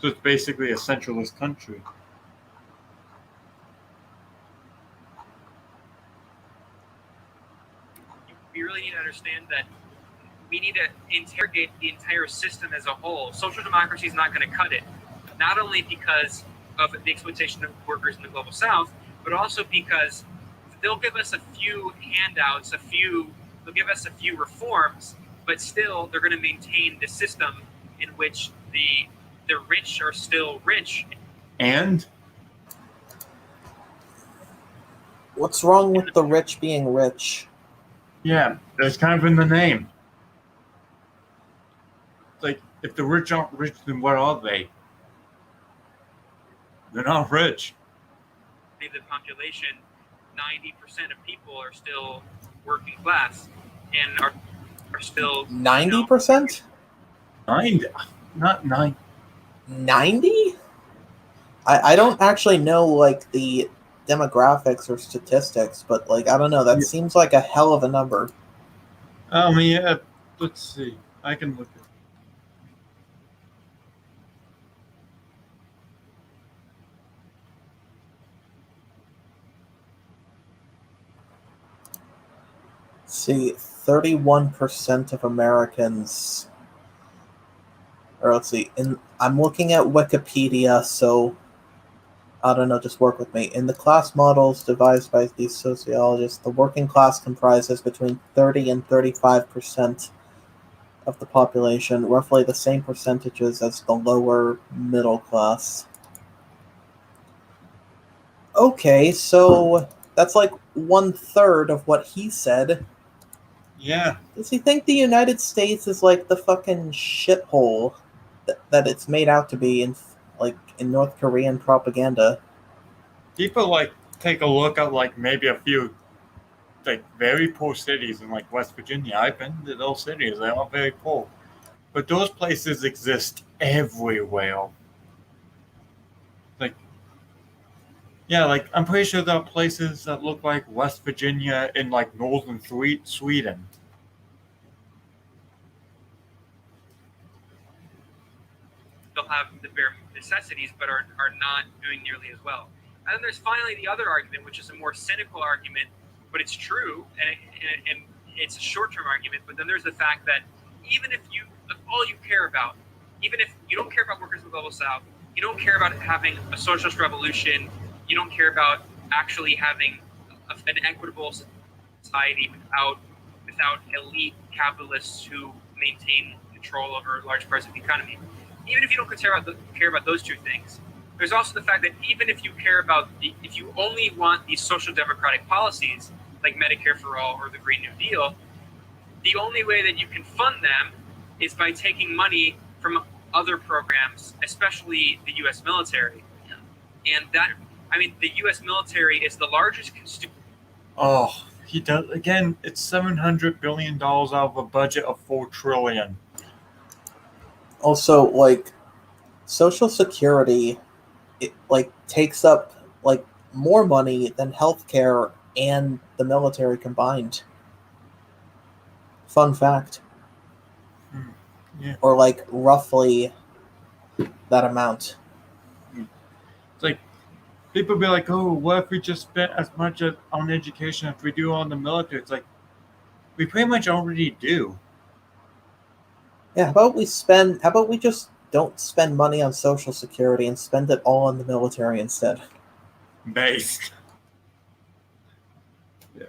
So it's basically a centralist country. We really need to understand that we need to interrogate the entire system as a whole. Social democracy is not going to cut it, not only because of the exploitation of workers in the global south, but also because they'll give us a few handouts, they'll give us a few reforms, but still they're going to maintain the system in which the rich are still rich. And What's wrong with the rich being rich? yeah, that's kind of in the name. Like, if the rich aren't rich, then what are they? They're not rich. The population, 90% of people are still working class and are still 90%? 90, not 9. 90? I don't actually know like the demographics or statistics, but like I don't know, that seems like a hell of a number. Yeah, let's see. I can look at it. See, 31% of Americans, or let's see, I'm looking at Wikipedia, so I don't know, just work with me. In the class models devised by these sociologists, the working class comprises between 30 and 35% of the population, roughly the same percentages as the lower middle class. Okay, so that's like 1/3 of what he said. Yeah. Does he think the United States is like the fucking shithole that it's made out to be in North Korean propaganda? People like take a look at like maybe a few like very poor cities in like West Virginia. I've been to those cities. They are very poor. But those places exist everywhere. Like, yeah, like I'm pretty sure there are places that look like West Virginia in like northern Sweden. They'll have the bare necessities, but are not doing nearly as well. And then there's finally the other argument, which is a more cynical argument, but it's true, and it's a short-term argument. But then there's the fact that even if all you care about, even if you don't care about workers in the global south, you don't care about having a socialist revolution, you don't care about actually having an equitable society without elite capitalists who maintain control over large parts of the economy. Even if you don't care about those two things, there's also the fact that even if you care about if you only want these social democratic policies like Medicare for all or the Green New Deal, the only way that you can fund them is by taking money from other programs, especially the U.S. military. And the U.S. military is the largest Oh, he does again. It's $700 billion out of a budget of $4 trillion. Also, like, Social Security, it like takes up like more money than healthcare and the military combined. Fun fact. Yeah. Or like roughly that amount. It's like people be like, "Oh, what if we just spent as much on education as we do on the military?" It's like we pretty much already do. Yeah, how about we just don't spend money on Social Security and spend it all on the military instead? Based. Yeah.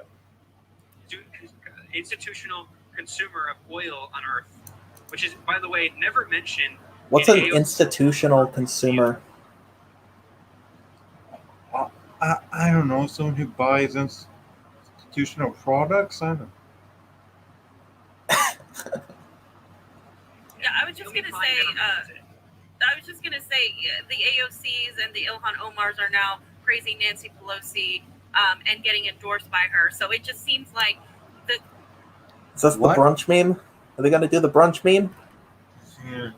Institutional consumer of oil on Earth, which is, by the way, never mentioned. What's an institutional consumer? I don't know. Someone who buys institutional products. I don't. Yeah, I was just gonna say, the AOCs and the Ilhan Omars are now praising Nancy Pelosi and getting endorsed by her. So it just seems like Is this the brunch meme? Are they gonna do the brunch meme? Yeah.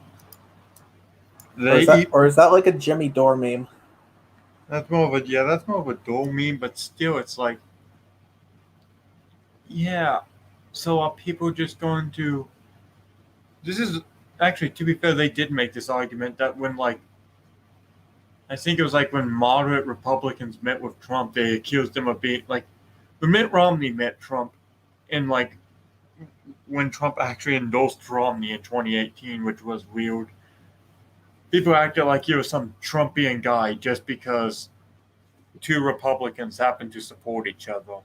They eat. Or is that like a Jimmy Dore meme? That's more of a dual meme, but still, it's like, yeah. So are people just going to? This is actually, to be fair, they did make this argument that when like I think it was like when moderate Republicans met with Trump, they accused him of being like when Mitt Romney met Trump, and like when Trump actually endorsed Romney in 2018, which was weird. People acted like he was some Trumpian guy just because two Republicans happen to support each other.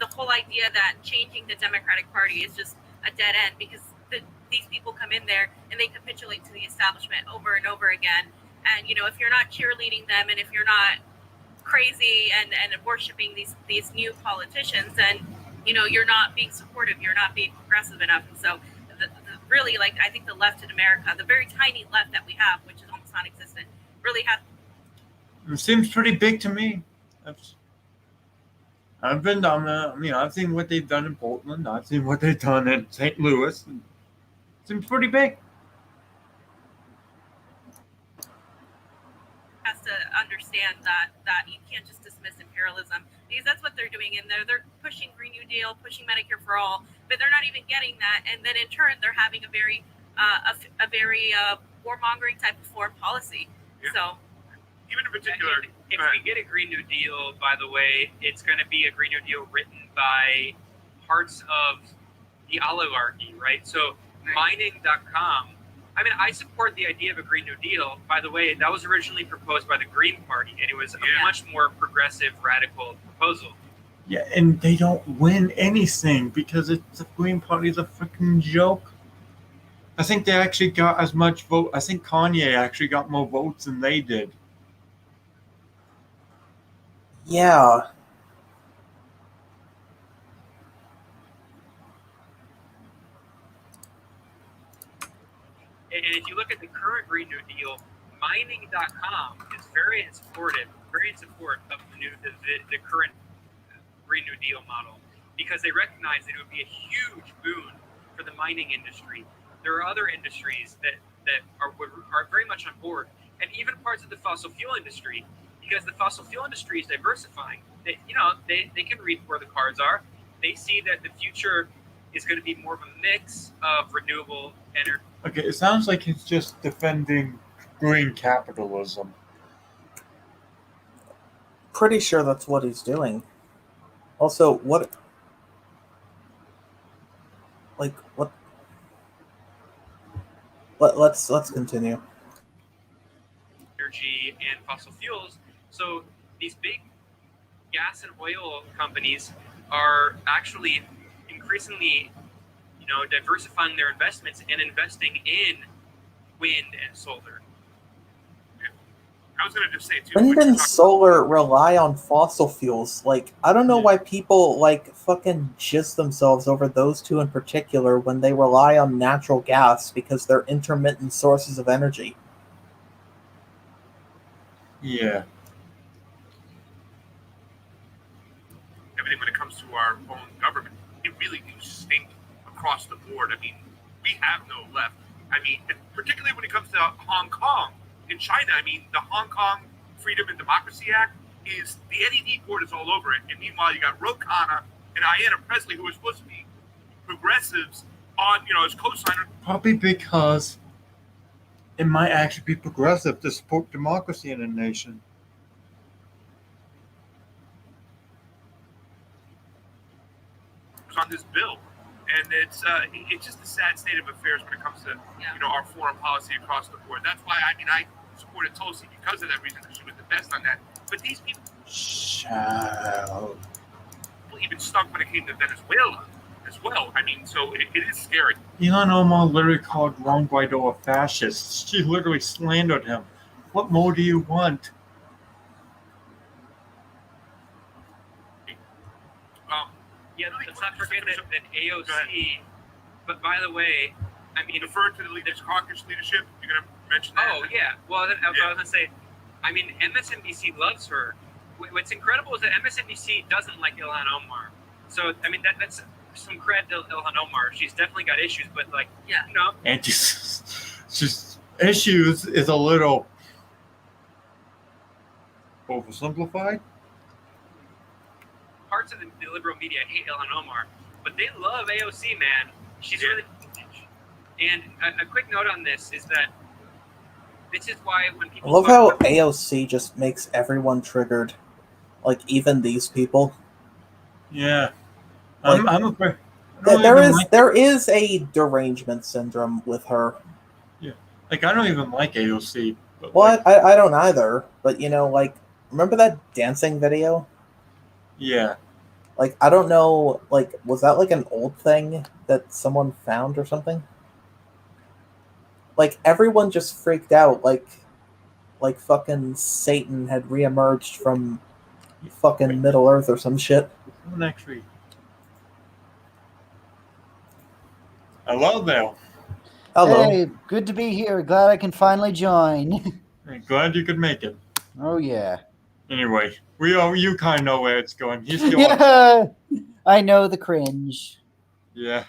The whole idea that changing the Democratic Party is just a dead end because these people come in there and they capitulate to the establishment over and over again. And if you're not cheerleading them and if you're not crazy and worshiping these new politicians, then you're not being supportive. You're not being progressive enough. And so, really, like I think the left in America, the very tiny left that we have, which is almost non-existent, really have. It seems pretty big to me. I've been down there. I've seen what they've done in Portland. I've seen what they've done in St. Louis. It seems pretty big. Has to understand that you can't just dismiss imperialism because that's what they're doing in there. They're pushing Green New Deal, pushing Medicare for all, but they're not even getting that. And then in turn, they're having a very warmongering type of foreign policy. Yeah. So, even in particular, if we get a Green New Deal, by the way, it's going to be a Green New Deal written by parts of the oligarchy, right? So, mining.com. I mean, I support the idea of a Green New Deal. By the way, that was originally proposed by the Green Party, and it was a much more progressive, radical proposal. Yeah, and they don't win anything because the Green Party is a freaking joke. I think they actually got as much vote. I think Kanye actually got more votes than they did. Yeah. And if you look at the current Green New Deal, mining.com is very in support of the current Green New Deal model because they recognize that it would be a huge boon for the mining industry. There are other industries that are very much on board, and even parts of the fossil fuel industry, because the fossil fuel industry is diversifying. They can read where the cards are. They see that the future is going to be more of a mix of renewable energy. Okay, it sounds like he's just defending green capitalism. Pretty sure that's what he's doing. Also, what? Let's continue. Energy and fossil fuels. So these big gas and oil companies are actually increasingly, diversifying their investments and investing in wind and solar. I was going to just say too. Wind and solar rely on fossil fuels. Like, I don't know why people fucking jizz themselves over those two in particular when they rely on natural gas because they're intermittent sources of energy. Yeah. Everything when it comes to our own government, it really do stink across the board. I mean, we have no left. I mean, particularly when it comes to Hong Kong. In China, I mean, the Hong Kong Freedom and Democracy Act is the NED board is all over it. And meanwhile, you got Ro Khanna and Ayanna Pressley, who are supposed to be progressives, on as co-signer. Probably because it might actually be progressive to support democracy in a nation. On this bill, and it's just a sad state of affairs when it comes to our foreign policy across the board. That's why I supported Tulsi because of that reason. She was the best on that. But these people even stunk when it came to Venezuela as well. I mean, so it is scary. Ilhan Omar literally called Juan Guaido a fascist. She literally slandered him. What more do you want? Yeah, let's not forget that AOC. But by the way, I mean, referring to the Leaders Caucus leadership, you're going to mention that? Oh yeah. Well, I was going to say, I mean, MSNBC loves her. What's incredible is that MSNBC doesn't like Ilhan Omar. So I mean, that's some credit to Ilhan Omar. She's definitely got issues, but like, Yeah. you know, And just issues is a little oversimplified. parts of the liberal media hate Ilhan Omar, but they love AOC, man. She's really. And a quick note on this is that this is why when I people love talk how about, AOC just makes everyone triggered. Like, even these people. Yeah, Like, I'm afraid. I don't there even is like. there is a derangement syndrome with her. Yeah, like I don't even like AOC. But Well, like, I don't either. But like, remember that dancing video? yeah, Like, I don't know. Like, was that like an old thing that someone found or something? Like, everyone just freaked out. Like fucking Satan had reemerged from fucking Middle Earth or some shit. someone actually. Hello there. Hello. Hey, good to be here. Glad I can finally join. I'm glad you could make it. Oh yeah. Anyway, you kind of know where it's going. He's still on. Yeah. I know the cringe. Yeah.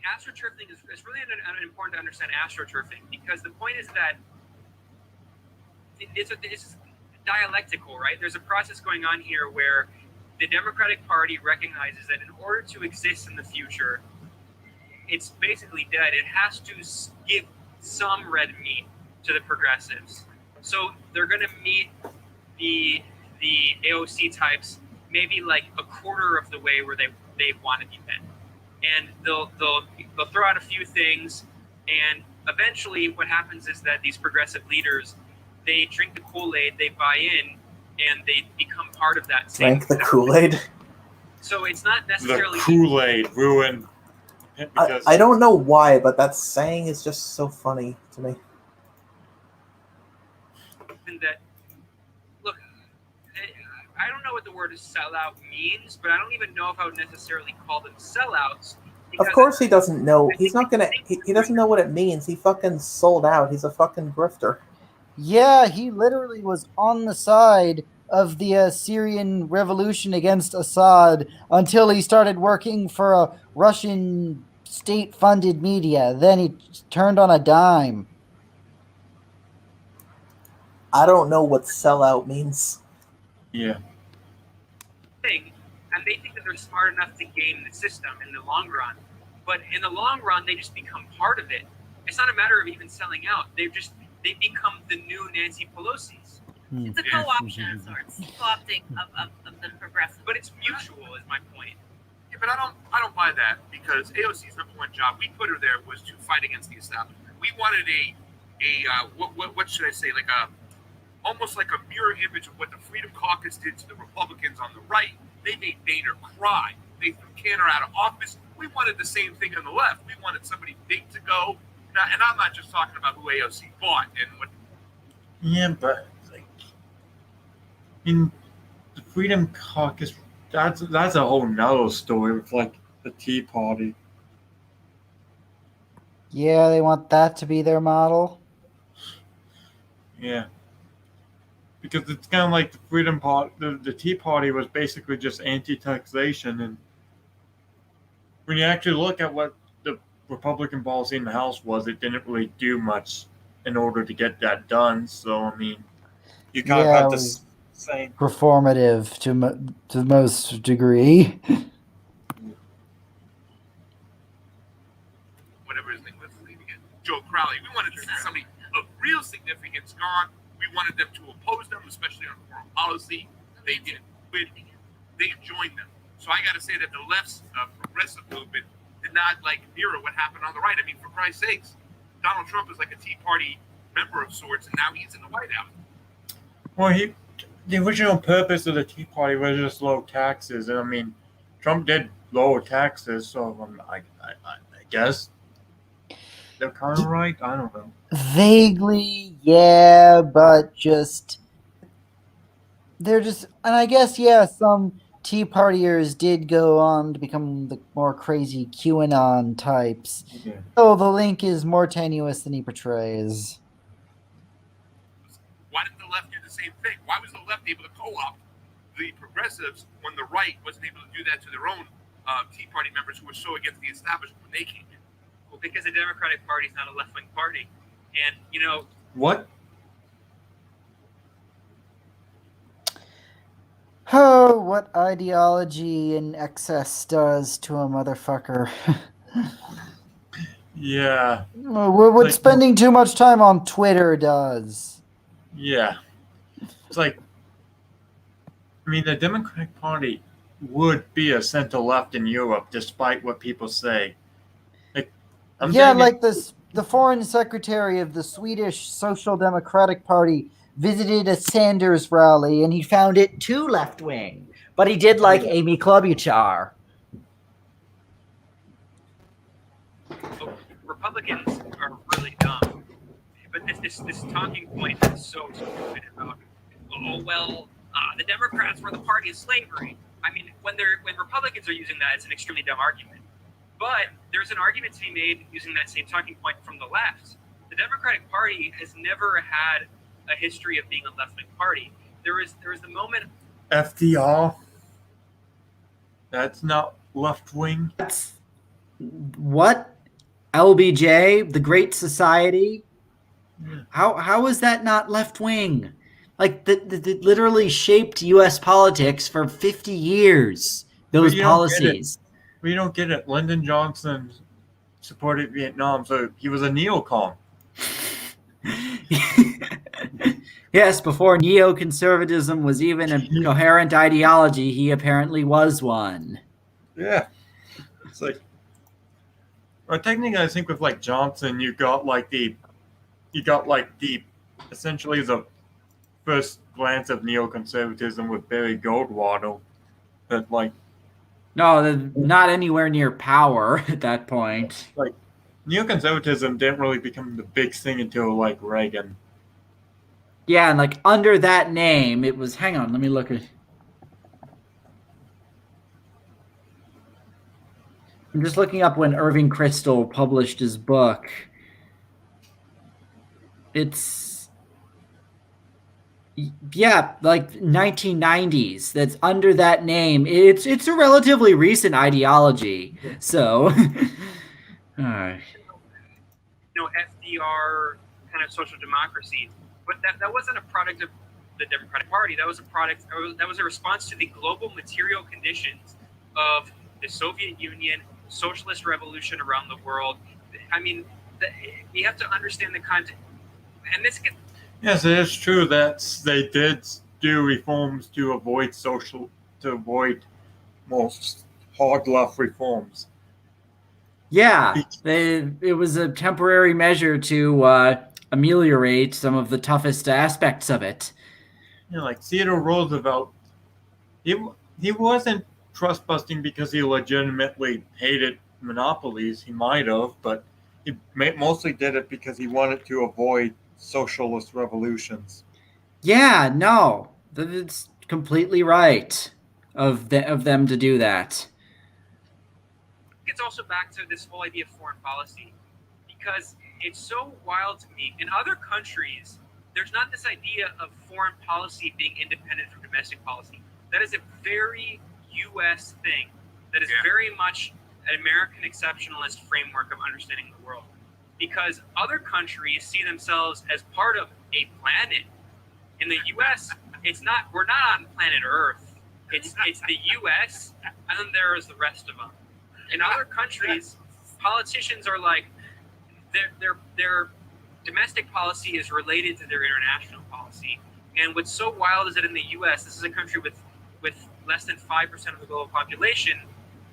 astroturfing is really important to understand astroturfing because the point is that it's dialectical, right? There's a process going on here where the Democratic Party recognizes that in order to exist in the future, it's basically dead. It has to give some red meat to the progressives. So they're going to meet the AOC types maybe like a quarter of the way where they want to be met. And they'll throw out a few things, and eventually what happens is that these progressive leaders, they drink the Kool-Aid, they buy in, and they become part of that same. Drink the Kool-Aid. So it's not The necessarily Kool-Aid ruined. I don't know why, but that saying is just so funny to me. that. Look, I don't know what the word sellout means, but I don't even know if I would necessarily call them sellouts. Of course he doesn't know. He's not gonna. He doesn't know what it means. He fucking sold out. He's a fucking grifter. Yeah, he literally was on the side of the Syrian revolution against Assad until he started working for a Russian state-funded media. Then he turned on a dime. I don't know what sellout means. Yeah. And they think that they're smart enough to game the system in the long run. But in the long run, they just become part of it. It's not a matter of even selling out. They become the new Nancy Pelosi's. It's a co-option of sorts, co-opting of the progressive. But it's mutual, is my point. Yeah, but I don't buy that because AOC's number one job, we put her there, was to fight against the establishment. We wanted what should I say, like almost like a mirror image of what the Freedom Caucus did to the Republicans on the right. They made Boehner cry. They threw Cantor out of office. We wanted the same thing on the left. We wanted somebody big to go. Now, and I'm not just talking about who AOC bought and what. Yeah, but like in the Freedom Caucus, that's a whole nother story with like the Tea Party. Yeah, they want that to be their model. Yeah. Because it's kind of like the Freedom Party, the Tea Party was basically just anti-taxation, and when you actually look at what the Republican policy in the House was, it didn't really do much in order to get that done. So I mean, you kind of have this same performative to the most degree. Whatever his name was, Joe Crowley. We wanted to see somebody of real significance gone. We wanted them to oppose them, especially on foreign policy. They did. They joined them. So I got to say that the left's progressive movement did not mirror what happened on the right. I mean, for Christ's sakes, Donald Trump is like a Tea Party member of sorts, and now he's in the White House. Well, the original purpose of the Tea Party was just low taxes, and I mean, Trump did lower taxes, so I guess they're kind of right. I don't know. Vaguely, yeah, but they're just, and I guess, yeah, some Tea Partiers did go on to become the more crazy QAnon types. Yeah. So the link is more tenuous than he portrays. Why didn't the left do the same thing? Why was the left able to co-opt the progressives, when the right wasn't able to do that to their own Tea Party members who were so against the establishment when they came in. Well, because the Democratic Party is not a left-wing party. And, What? Oh, what ideology in excess does to a motherfucker. Yeah. What Like- spending too much time on Twitter does. Yeah. It's like, I mean, the Democratic Party would be a center left in Europe, despite what people say. I'm Yeah, saying like the foreign secretary of the Swedish Social Democratic Party visited a Sanders rally and he found it too left wing. But he did like Amy Klobuchar. Republicans are really dumb. But this talking point is so stupid about, the Democrats were the party of slavery. I mean, when Republicans are using that, it's an extremely dumb argument. But there's an argument to be made using that same talking point from the left. The Democratic Party has never had a history of being a left-wing party. There was the moment. FDR. That's not left wing. That's what? LBJ, the Great Society? How is that not left wing? Like that literally shaped U.S. politics for 50 years. Those policies. We don't get it. Lyndon Johnson supported Vietnam, so he was a neocon. Yes, before neoconservatism was even a coherent ideology, he apparently was one. Yeah. It's like, or technically, I think with like Johnson, you got the essentially the first glance of neoconservatism with Barry Goldwater, that like. No, they're not anywhere near power at that point. Like, neoconservatism didn't really become the big thing until like Reagan. Yeah, and like under that name, it was. Hang on, let me look at. I'm just looking up when Irving Kristol published his book. It's. Yeah, like 1990s. That's under that name. It's a relatively recent ideology. So, FDR kind of social democracy, but that wasn't a product of the Democratic Party. That was a response to the global material conditions of the Soviet Union, socialist revolution around the world. I mean, you have to understand the context, and this gets. Yes, it is true that they did do reforms to avoid most hard left reforms. Yeah, it was a temporary measure to ameliorate some of the toughest aspects of it. Like Theodore Roosevelt, he wasn't trust busting because he legitimately hated monopolies. He might have, but he mostly did it because he wanted to avoid socialist revolutions. Yeah, no, it's completely right of them to do that. It's also back to this whole idea of foreign policy, because it's so wild to me. In other countries, there's not this idea of foreign policy being independent from domestic policy. That is a very U.S. thing. That is very much an American exceptionalist framework of understanding the world. Because other countries see themselves as part of a planet. In the U.S., we're not on planet Earth. It's the U.S. and then there is the rest of them. In other countries, politicians are like, their domestic policy is related to their international policy. And what's so wild is that in the U.S., this is a country with less than 5% of the global population.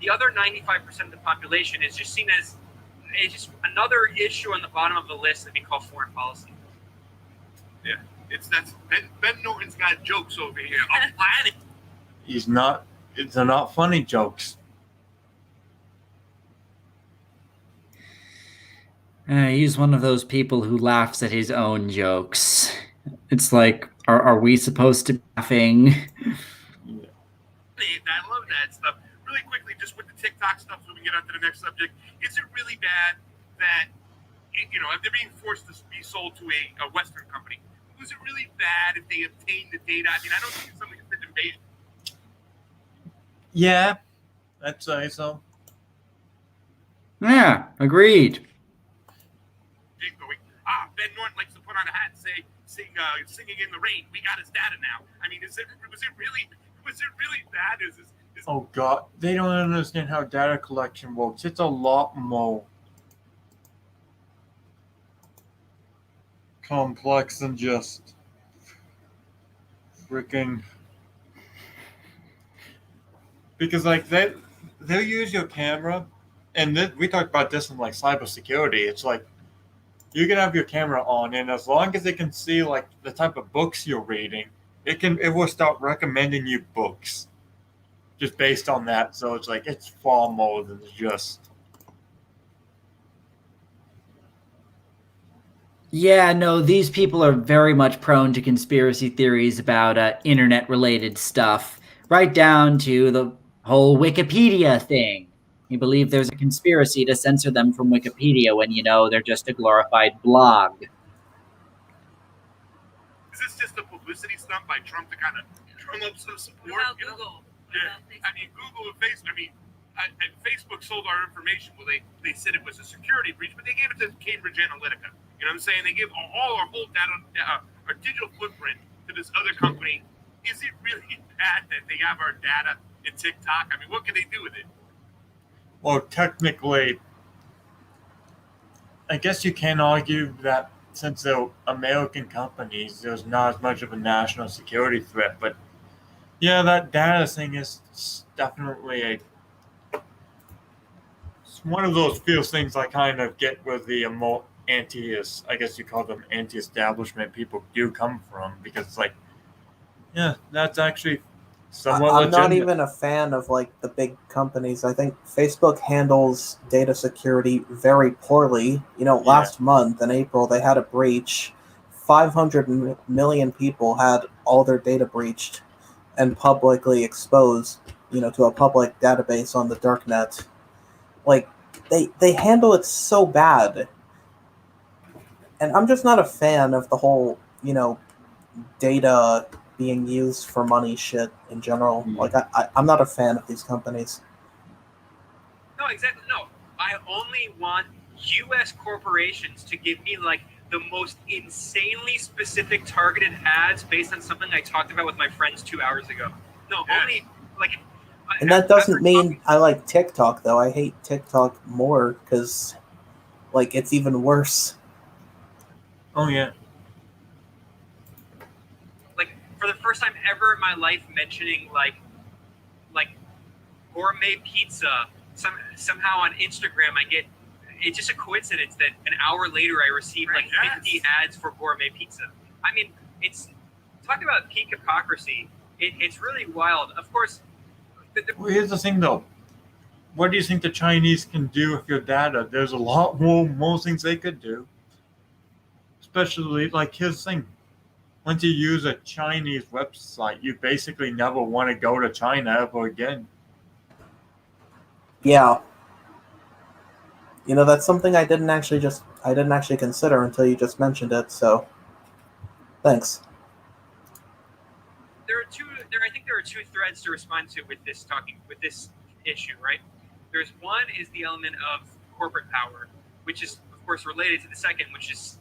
The other 95% of the population is just seen as just another issue on the bottom of the list that we call foreign policy. Yeah, that's Ben Norton's got jokes over here. I'm planning. They're not funny jokes. He's one of those people who laughs at his own jokes. It's like, are we supposed to be laughing? I love that stuff. Really quickly, just with the TikTok stuff, so we can get on to the next subject. Is it really bad that, if they're being forced to be sold to a Western company, was it really bad if they obtained the data? I mean, I don't think it's something that's invasion. Yeah, I'd say so. Yeah, agreed. Jake going, Ben Norton likes to put on a hat and say, singing in the rain. We got his data now. I mean, was it really that? Oh God, they don't understand how data collection works. It's a lot more complex than just freaking. Because like they'll use your camera, and we talked about this in like cybersecurity. It's like you can have your camera on, and as long as it can see like the type of books you're reading, it will start recommending you books just based on that. So it's like it's far more than just. Yeah, no, these people are very much prone to conspiracy theories about internet-related stuff, right down to the whole Wikipedia thing. You believe there's a conspiracy to censor them from Wikipedia when you know they're just a glorified blog. Is this just a publicity stunt by Trump to kind of drum up some support? What about Google? What Yeah, about Facebook? I mean, Google and Facebook. I mean, and Facebook sold our information. Well, they said it was a security breach, but they gave it to Cambridge Analytica. You know what I'm saying? They give all our whole data, our digital footprint to this other company. Is it really bad that they have our data in TikTok? I mean, what can they do with it? Well, technically, I guess you can argue that since they're American companies, there's not as much of a national security threat. But yeah, that data thing is definitely it's one of those feels things I kind of get where the more I guess you call them anti-establishment people do come from, because it's like, yeah, that's actually somewhat I'm not legitimate. even a fan of like the big companies. I think Facebook handles data security very poorly. You know, last month in April they had a breach. 500 million people had all their data breached and publicly exposed, you know, to a public database on the darknet. Like they handle it so bad. And I'm just not a fan of the whole, you know, data being used for money shit in general. Like I'm not a fan of these companies. No, exactly. No, I only want U.S. corporations to give me like the most insanely specific targeted ads based on something I talked about with my friends 2 hours ago. No, only like. And that doesn't mean I like TikTok though. I hate TikTok more because, like, it's even worse. Oh yeah. Like for the first time ever in my life, mentioning like gourmet pizza. Somehow on Instagram, I get. It's just a coincidence that an hour later I received like 50 ads for gourmet pizza. I mean, it's talk about peak hypocrisy. It's really wild. Of course. Well, here's the thing though. What do you think the Chinese can do with your data? There's a lot more things they could do. Especially like here's the thing. Once you use a Chinese website, you basically never want to go to China ever again. Yeah. You know, that's something I didn't actually consider until you just mentioned it. So, thanks. I think there are two threads to respond to with this issue, right? There's one is the element of corporate power, which is of course related to the second, which is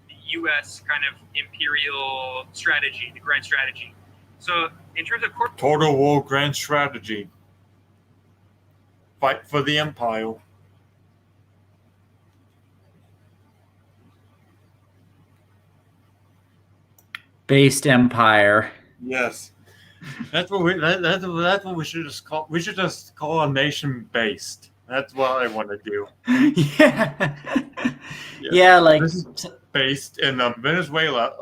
the U.S. kind of imperial strategy, the grand strategy. So in terms of corporate Total war grand strategy. Fight for the empire. Based empire. Yes. That's what we should just call. We should just call a nation based. That's what I want to do. Yeah. Yeah, like this is based in Venezuela.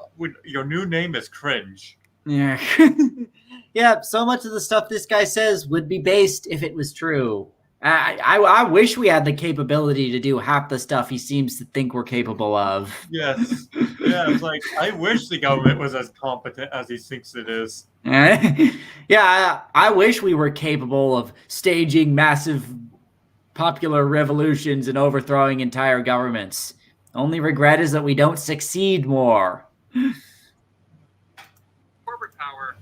Your new name is cringe. yeah. Yeah, so much of the stuff this guy says would be based if it was true. I wish we had the capability to do half the stuff he seems to think we're capable of. Yes. Yeah, it's like I wish the government was as competent as he thinks it is. Yeah, I wish we were capable of staging massive popular revolutions and overthrowing entire governments. Only regret is that we don't succeed more. corporate power,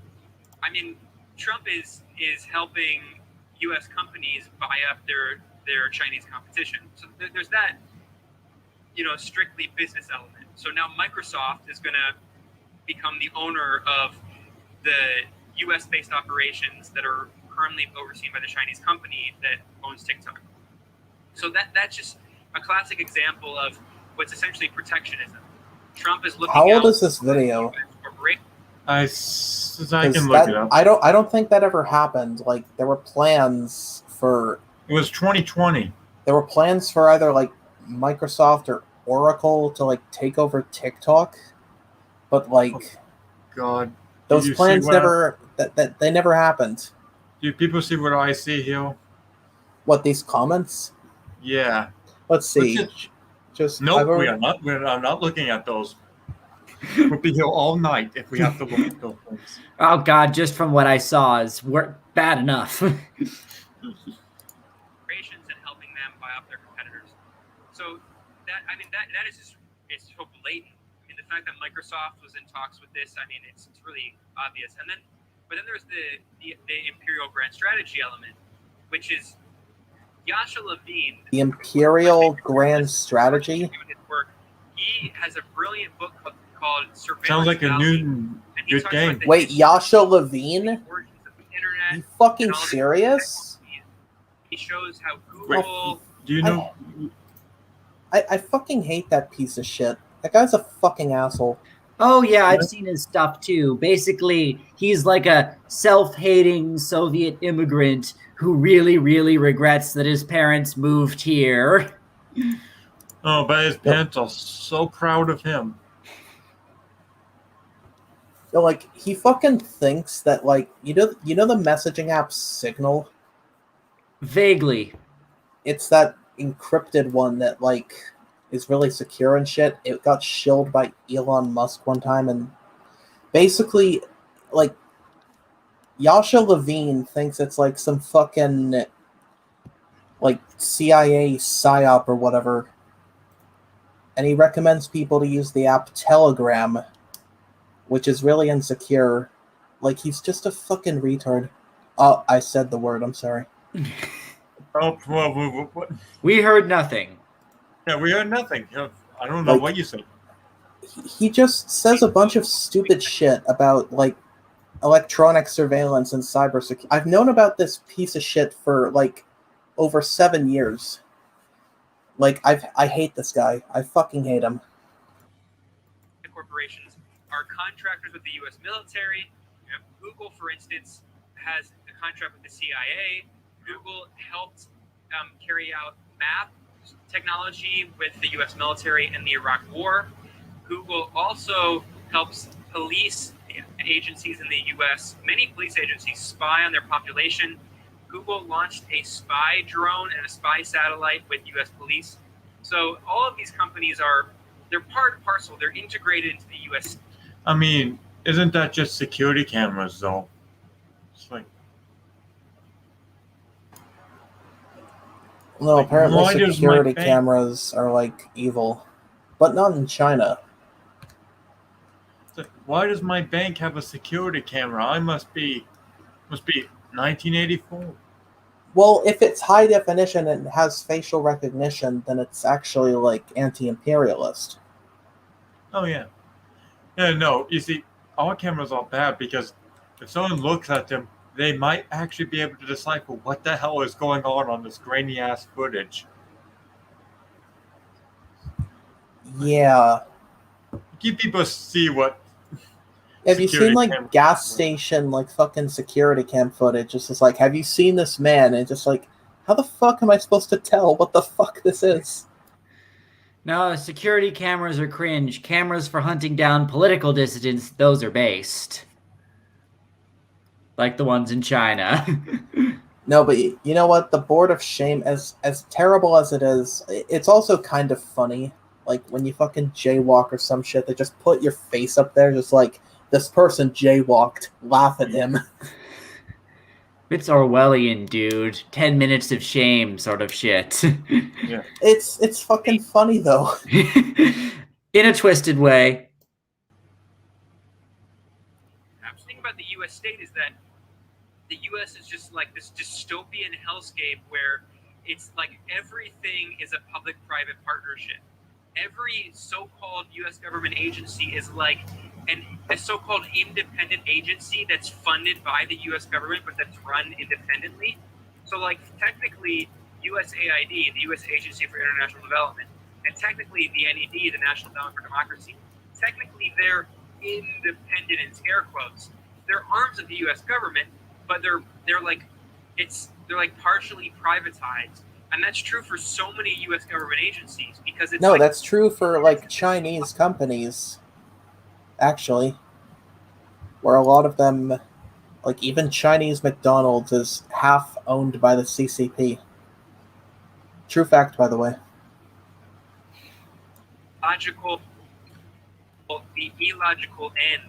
I mean, Trump is helping U.S. companies buy up their Chinese competition. So there's that, strictly business element. So now Microsoft is going to become the owner of the U.S.-based operations that are currently overseen by the Chinese company that owns TikTok. So that's just a classic example of what's essentially protectionism. Trump is looking. How old is this video? I can look it up. I don't think that ever happened. Like, there were plans for. It was 2020. There were plans for either like Microsoft or Oracle to like take over TikTok, but like, God, those plans never they never happened. Do people see what I see here? What, these comments? Yeah. Let's see. Just nope, I'm not looking at those. We'll be here all night if we have to look at those things. Oh God, just from what I saw is bad enough. And helping them buy up their competitors. So that is just, it's so blatant. I mean, the fact that Microsoft was in talks with this, I mean, it's really obvious. But then there's the Imperial Grand Strategy element, which is Yasha Levine. The Imperial Grand Strategy? He has a brilliant book called Surveillance. Sounds like a new good game. Wait, Yasha Levine? You fucking serious? He shows how Google. Do you know? I fucking hate that piece of shit. That guy's a fucking asshole. Oh yeah, I've seen his stuff too. Basically, he's like a self-hating Soviet immigrant who really, really regrets that his parents moved here. Oh, but his parents are so proud of him. So, like, he fucking thinks that, like, you know the messaging app Signal? Vaguely. It's that encrypted one that, like, is really secure and shit. It got shilled by Elon Musk one time, and basically, like, Yasha Levine thinks it's like some fucking, like, CIA psyop or whatever, and he recommends people to use the app Telegram, which is really insecure. Like, he's just a fucking retard. Oh, I said the word, I'm sorry. Oh, well, we heard nothing. Yeah, we heard nothing. I don't know what you said. He just says a bunch of stupid shit about, like, electronic surveillance and cybersecurity. I've known about this piece of shit for, like, over 7 years. Like, I hate this guy. I fucking hate him. Corporations are contractors with the U.S. military. Google, for instance, has a contract with the CIA. Google helped carry out map technology with the U.S. military in the Iraq War. Google also helps police agencies in the U.S. Many police agencies spy on their population. Google launched a spy drone and a spy satellite with U.S. police. So all of these companies they're part and parcel. They're integrated into the U.S. I mean, isn't that just security cameras, though? It's like, no, apparently security cameras are, like, evil. But not in China. Why does my bank have a security camera? I must be 1984. Well, if it's high definition and has facial recognition, then it's actually, like, anti-imperialist. Oh, yeah. Yeah, no, you see, our cameras are bad because if someone looks at them, they might actually be able to decipher what the hell is going on this grainy-ass footage. Yeah. Keep people see what... Have you seen, like, gas station, like, fucking security cam footage? It's just like, have you seen this man? And just like, how the fuck am I supposed to tell what the fuck this is? No, security cameras are cringe. Cameras for hunting down political dissidents, those are based. Like the ones in China. No, but you know what? The Board of Shame, as terrible as it is, it's also kind of funny. Like, when you fucking jaywalk or some shit, they just put your face up there, just like, this person jaywalked, laugh at him. It's Orwellian, dude. 10 minutes of shame sort of shit. Yeah. It's fucking funny, though. In a twisted way. The thing about the U.S. state is that the U.S. is just like this dystopian hellscape where it's like everything is a public-private partnership. Every so-called U.S. government agency is like a so-called independent agency that's funded by the U.S. government, but that's run independently. So, like, technically, USAID, the U.S. Agency for International Development, and technically the NED, the National Endowment for Democracy, technically they're independent in scare quotes. They're arms of the U.S. government, but they're like partially privatized, and that's true for so many U.S. government agencies because it's No, that's true for like Chinese companies, actually, where a lot of them, like even Chinese McDonald's, is half owned by the CCP. True fact, by the way. logical, the illogical end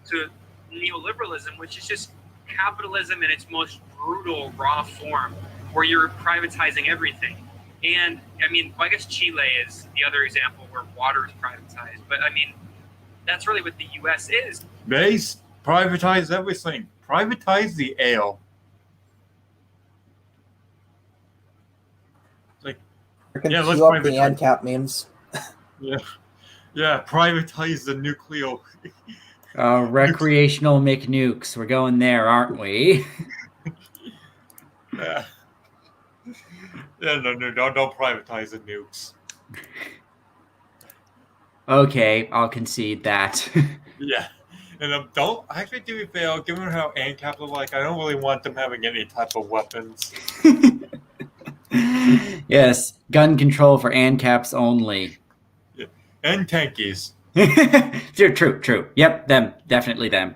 to neoliberalism, which is just capitalism in its most brutal, raw form, where you're privatizing everything. And I mean, well, I guess Chile is the other example where water is privatized. But I mean, that's really what the U.S. is. They privatize everything. Privatize the ale. Like, Freaking yeah, let's cue up the privatize. ANCAP memes. Yeah, privatize the nuclear. Recreational McNukes. We're going there, aren't we? Yeah. Yeah, no, don't privatize the nukes. Okay, I'll concede that. Yeah. And don't actually, to be fair, given how ANCAP are like, I don't really want them having any type of weapons. Yes, gun control for ANCAPs only. Yeah. And tankies. True. Yep, them. Definitely them.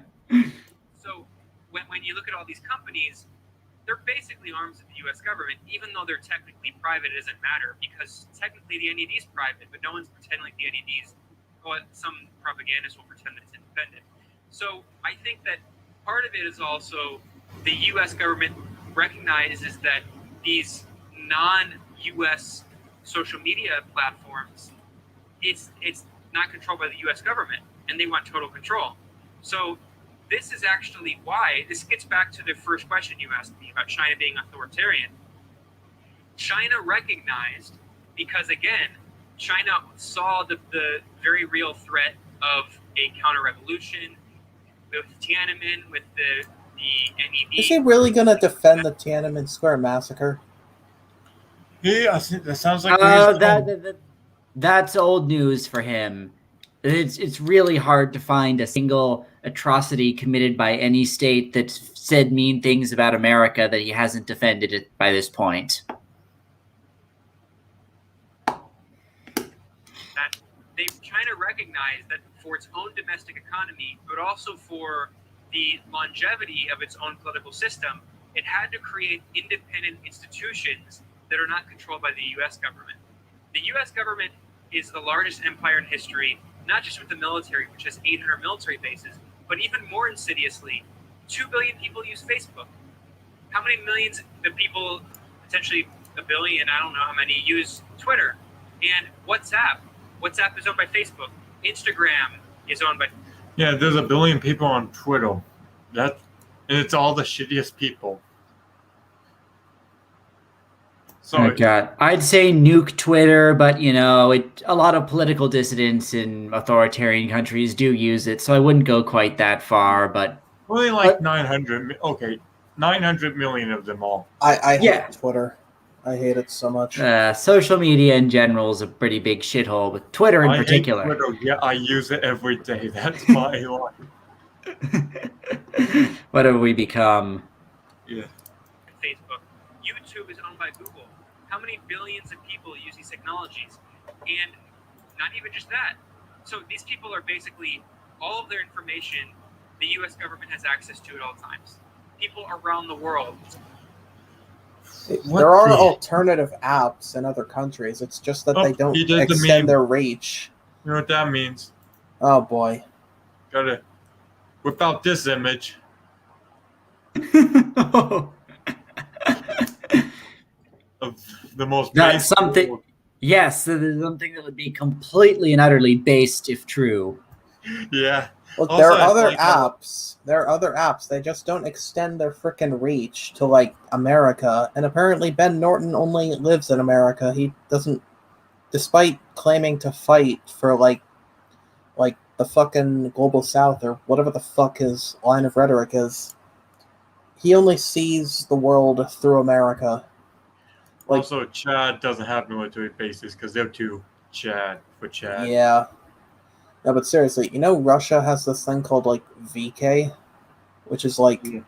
So when you look at all these companies, they're basically arms of the U.S. government, even though they're technically private. It doesn't matter because technically the NED is private, but no one's pretending like the NED is. Well, some propagandists will pretend that it's independent. So I think that part of it is also the U.S. government recognizes that these non-U.S. social media platforms, it's not controlled by the U.S. government, and they want total control. So this is actually why this gets back to the first question you asked me about China being authoritarian. China recognized, because again, China saw the very real threat of a counter-revolution with Tiananmen, with the NED. Is he really going to defend the Tiananmen Square massacre? Yeah, that sounds like that's old news for him. It's really hard to find a single atrocity committed by any state that said mean things about America that he hasn't defended it by this point. China recognized that for its own domestic economy, but also for the longevity of its own political system, it had to create independent institutions that are not controlled by the U.S. government. The U.S. government is the largest empire in history, not just with the military, which has 800 military bases, but even more insidiously, 2 billion people use Facebook. How many millions of people, potentially a billion, I don't know how many, use Twitter? And WhatsApp. WhatsApp is owned by Facebook. Instagram is owned by... Yeah, there's 1 billion people on Twitter. And it's all the shittiest people. So, oh God, I'd say nuke Twitter, but a lot of political dissidents in authoritarian countries do use it, so I wouldn't go quite that far. But only like 900. Okay, 900 million of them all. I hate Twitter. I hate it so much. Social media in general is a pretty big shithole, but Twitter in particular. Hate Twitter. Yeah, I use it every day. That's my life. What have we become? Yeah. Facebook. YouTube is owned by Google. How many billions of people use these technologies? And not even just that. So these people are basically, all of their information, the U.S. government has access to at all times. People around the world. There are alternative apps in other countries. It's just that they don't extend their reach. You know what that means? Oh boy. Gotta whip out this image. Of the most That's something. Yes, there's something that would be completely and utterly based if true. Yeah. Look, Also, there are it's other like how- apps. There are other apps. They just don't extend their frickin' reach to like America. And apparently, Ben Norton only lives in America. He doesn't, despite claiming to fight for like the fucking global South or whatever the fuck his line of rhetoric is. He only sees the world through America. Like, Also, Chad doesn't have military bases because they're too Chad for Chad. yeah. No, but seriously, you know Russia has this thing called like VK, which is like Yeah.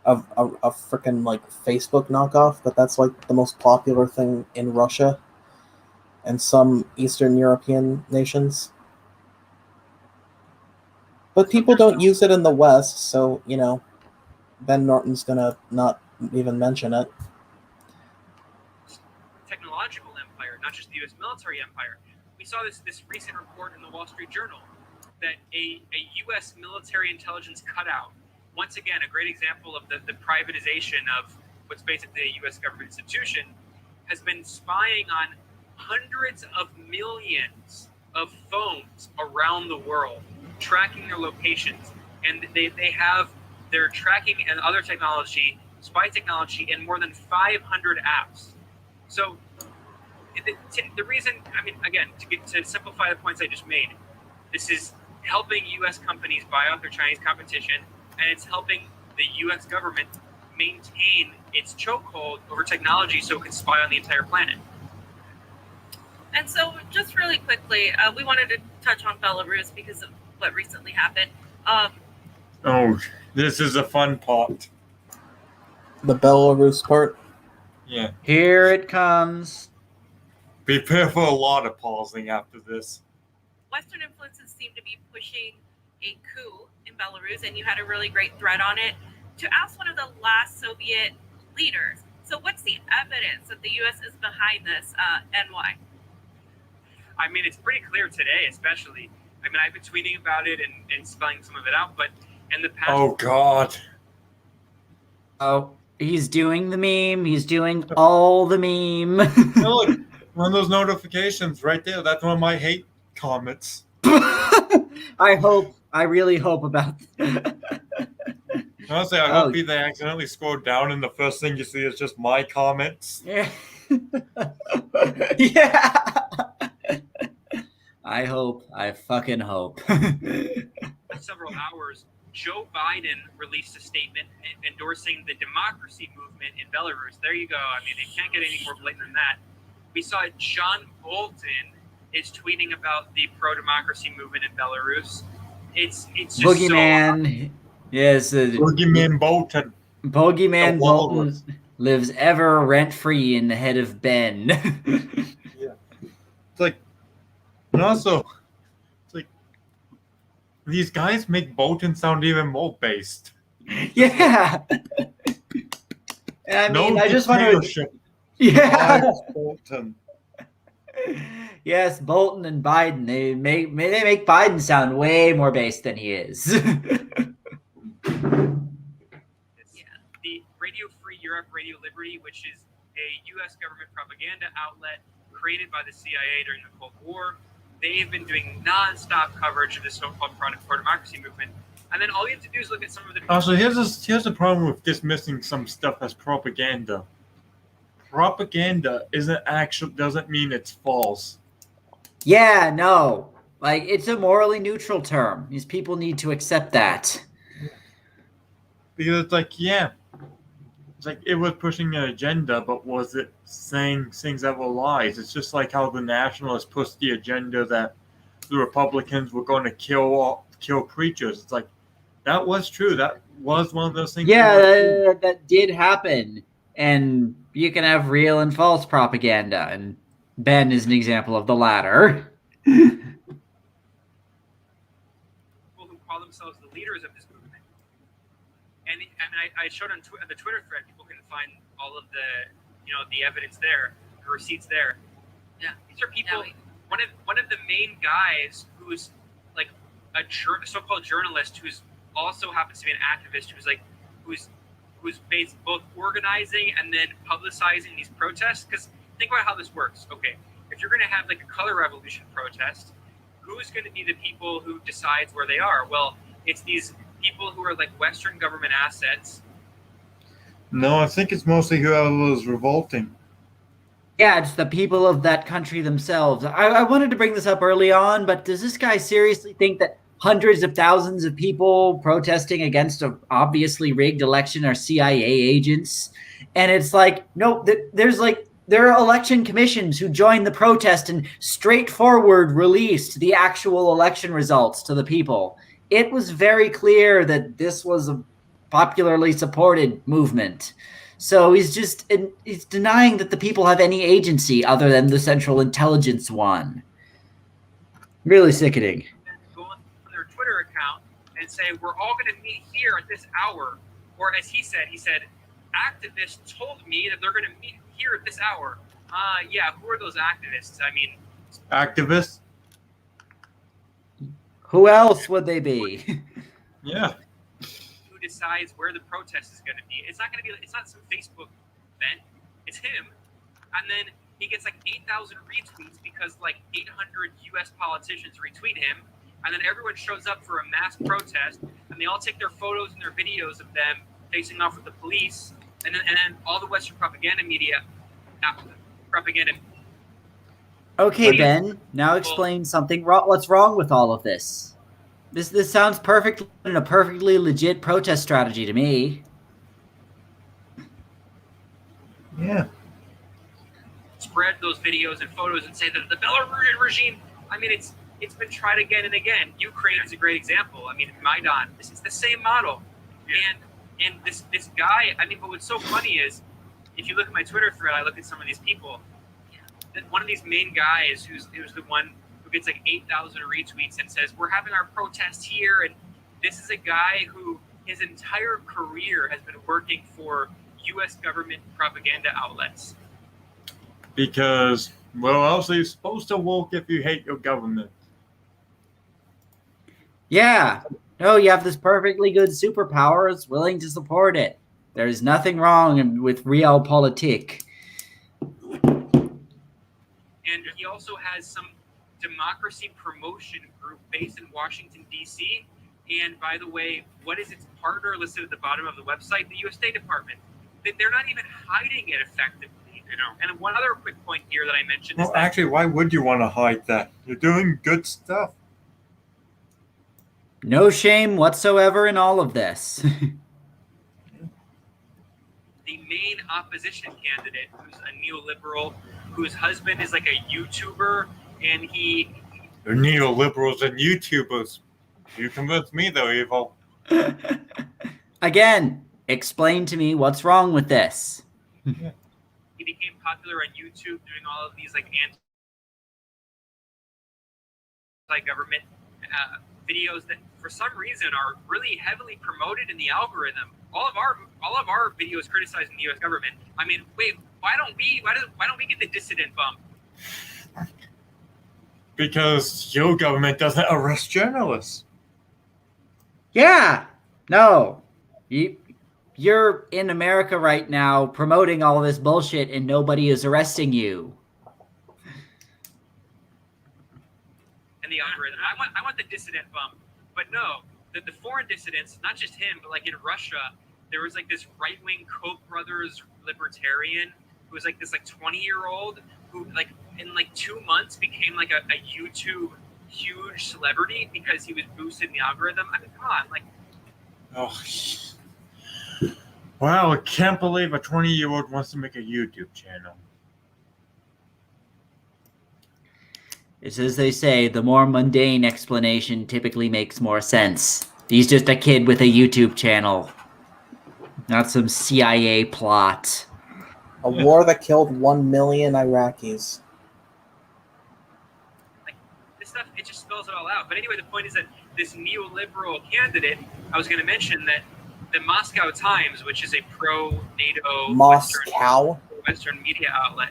a freaking like Facebook knockoff, but that's like the most popular thing in Russia and some Eastern European nations. But people don't use it in the West, so you know, Ben Norton's gonna not even mention it. Technological empire, not just the U.S. military empire. We saw this recent report in the Wall Street Journal that a U.S. military intelligence cutout, once again, a great example of the privatization of what's basically a U.S. government institution, has been spying on hundreds of millions of phones around the world, tracking their locations. And they have their tracking and other technology, spy technology, in more than 500 apps. So the reason, I mean, again, to simplify the points I just made, this is helping U.S. companies buy out their Chinese competition, and it's helping the U.S. government maintain its chokehold over technology so it can spy on the entire planet. And so, just really quickly, we wanted to touch on Belarus because of what recently happened. Oh, this is a fun part. The Belarus part. Yeah. Here it comes. Prepare for a lot of pausing after this. Western influences seem to be pushing a coup in Belarus, and you had a really great thread on it to ask one of the last Soviet leaders. So, what's the evidence that the U.S. is behind this, and why? I mean, it's pretty clear today, especially. I mean, I've been tweeting about it and spelling some of it out, but in the past. Oh, God. Oh, he's doing the meme. He's doing all the meme. Oh, look, one of those notifications right there. That's one of my hate comments. I really hope about that. Honestly, I hope they accidentally scrolled down and the first thing you see is just my comments. Yeah. Yeah. I fucking hope. Several hours, Joe Biden released a statement endorsing the democracy movement in Belarus. There you go. I mean, it can't get any more blatant than that. We saw John Bolton is tweeting about the pro-democracy movement in Belarus. It's just Boogeyman. So yes. Boogeyman Bolton. Boogeyman Bolton lives ever rent-free in the head of Ben. Yeah. It's like, and also, it's like, these guys make Bolton sound even more based. Yeah. I mean, I just want to. Yeah. Bolton. Yes, Bolton and Biden. They make Biden sound way more based than he is. The Radio Free Europe, Radio Liberty, which is a U.S. government propaganda outlet created by the CIA during the Cold War. They've been doing non-stop coverage of the so-called pro-democracy movement. And then all you have to do is look at some of the... Also, here's the problem with dismissing some stuff as propaganda. Propaganda doesn't mean it's false. Yeah, no. Like, it's a morally neutral term. These people need to accept that. Because it's like, yeah, it's like it was pushing an agenda, but was it saying things that were lies? It's just like how the nationalists pushed the agenda that the Republicans were going to kill preachers. It's like, that was true. That was one of those things. Yeah, that did happen. And you can have real and false propaganda. And Ben is an example of the latter. People who call themselves the leaders of this movement. And I mean, I showed on the Twitter thread, people can find all of the evidence there, the receipts there. Yeah. These are people. One of the main guys who's like a so-called journalist who's also happens to be an activist who's based both organizing and then publicizing these protests. Because think about how this works. Okay, if you're going to have like a color revolution protest, who's going to be the people who decides where they are? Well, it's these people who are like Western government assets. No, I think it's mostly whoever was revolting. Yeah, it's the people of that country themselves. I wanted to bring this up early on, but does this guy seriously think that hundreds of thousands of people protesting against an obviously rigged election are CIA agents? And it's like, no, there are election commissions who joined the protest and straightforward released the actual election results to the people. It was very clear that this was a popularly supported movement. So he's denying that the people have any agency other than the Central Intelligence one. Really sickening. Go on their Twitter account and say, we're all going to meet here at this hour. Or as he said, activists told me that they're going to meet here at this hour. Yeah, who are those activists? I mean, Activists? Who else would they be? Yeah. who decides where the protest is going to be? It's not going to be. It's not some Facebook event. It's him, and then he gets like 8,000 retweets because like 800 U.S. politicians retweet him, and then everyone shows up for a mass protest, and they all take their photos and their videos of them facing off with the police, and then all the Western propaganda media, propaganda. Okay, Ben. Now explain something. What's wrong with all of this? This sounds perfect and a perfectly legit protest strategy to me. Yeah. Spread those videos and photos and say that the Belarusian regime. I mean, it's been tried again and again. Ukraine is a great example. I mean, Maidan. This is the same model. And this guy. I mean, but what's so funny is, if you look at my Twitter thread, I look at some of these people. One of these main guys, who's the one who gets like 8,000 retweets and says, we're having our protest here. And this is a guy who his entire career has been working for U.S. government propaganda outlets. Because, well, else you're supposed to woke if you hate your government. Yeah. No, you have this perfectly good superpower. It's willing to support it. There's nothing wrong with realpolitik. And he also has some democracy promotion group based in Washington, D.C. And by the way, what is its partner listed at the bottom of the website? The U.S. State Department. They're not even hiding it effectively. You know. And one other quick point here that I mentioned is Well, that actually, why would you want to hide that? You're doing good stuff. No shame whatsoever in all of this. the main opposition candidate, who's a neoliberal, whose husband is like a YouTuber, and They're neoliberals and YouTubers. You convinced me they're evil. Again, explain to me what's wrong with this. he became popular on YouTube doing all of these like anti-government videos that for some reason are really heavily promoted in the algorithm. All of our videos criticizing the U.S. government. I mean, wait, why don't we get the dissident bump? Because your government doesn't arrest journalists. Yeah, no. You're in America right now promoting all this bullshit and nobody is arresting you. And the algorithm. I want the dissident bump. But no, the foreign dissidents, not just him, but like in Russia, there was like this right-wing Koch brothers libertarian who was like this like 20-year-old who like in like 2 months became like a YouTube huge celebrity because he was boosting the algorithm. I mean, come on, like. Oh, wow, I can't believe a 20-year-old wants to make a YouTube channel. It's as they say, the more mundane explanation typically makes more sense. He's just a kid with a YouTube channel. Not some CIA plot. A war that killed 1 million Iraqis. Like, this stuff, it just spells it all out. But anyway, the point is that this neoliberal candidate, I was going to mention that the Moscow Times, which is a pro-NATO Western media outlet,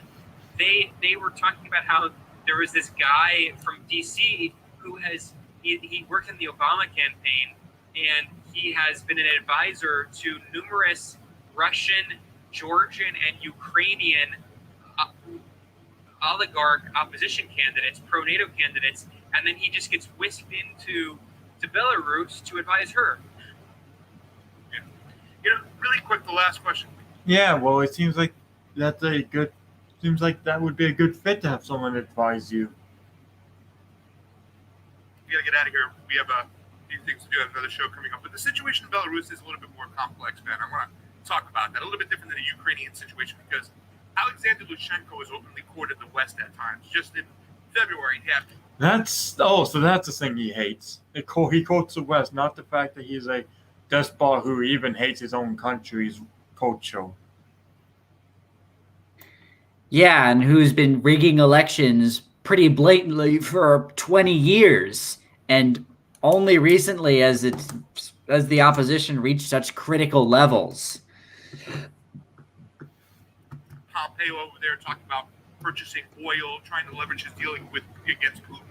they were talking about how there was this guy from D.C. who he worked in the Obama campaign, and he has been an advisor to numerous Russian, Georgian, and Ukrainian oligarch opposition candidates, pro-NATO candidates, and then he just gets whisked into Belarus to advise her. Really quick, the last question. Yeah, well, it seems like that's a good. Seems like that would be a good fit to have someone advise you. We got to get out of here. We have a few things to do. I have another show coming up. But the situation in Belarus is a little bit more complex, man. I want to talk about that. A little bit different than the Ukrainian situation because Alexander Lukashenko has openly courted the West at times. Just in February, he had So that's the thing he hates. He quotes the West, not the fact that he's a despot who even hates his own country's culture. Yeah, and who's been rigging elections pretty blatantly for 20 years. And only recently as the opposition reached such critical levels. Pompeo over there talking about purchasing oil, trying to leverage his dealing against Putin.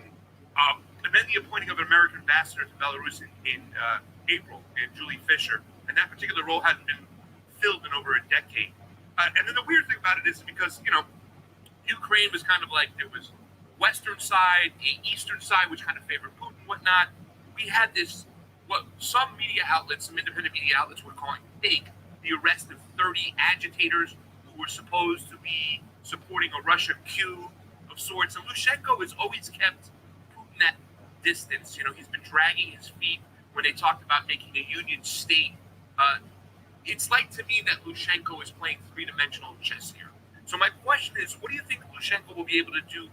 And then the appointing of an American ambassador to Belarus in April, Julie Fisher. And that particular role hadn't been filled in over a decade. And then the weird thing about it is because, Ukraine was kind of like there was western side, eastern side, which kind of favored Putin and whatnot. We had this, what some media outlets, some independent media outlets were calling fake, the arrest of 30 agitators who were supposed to be supporting a Russian coup of sorts. And Lukashenko has always kept Putin at distance. He's been dragging his feet when they talked about making a union state. It's like to me that Lukashenko is playing three-dimensional chess here. So my question is, what do you think Lukashenko will be able to do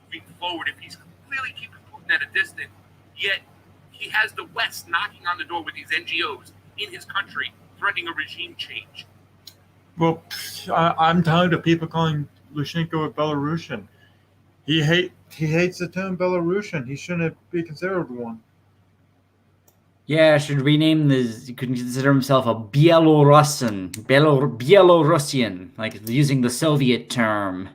moving forward if he's clearly keeping Putin at a distance, yet he has the West knocking on the door with these NGOs in his country threatening a regime change? Well, I'm tired of people calling Lukashenko a Belarusian. He hates the term Belarusian. He shouldn't be considered one. Yeah, should rename he could consider himself a Belarusian, like using the Soviet term.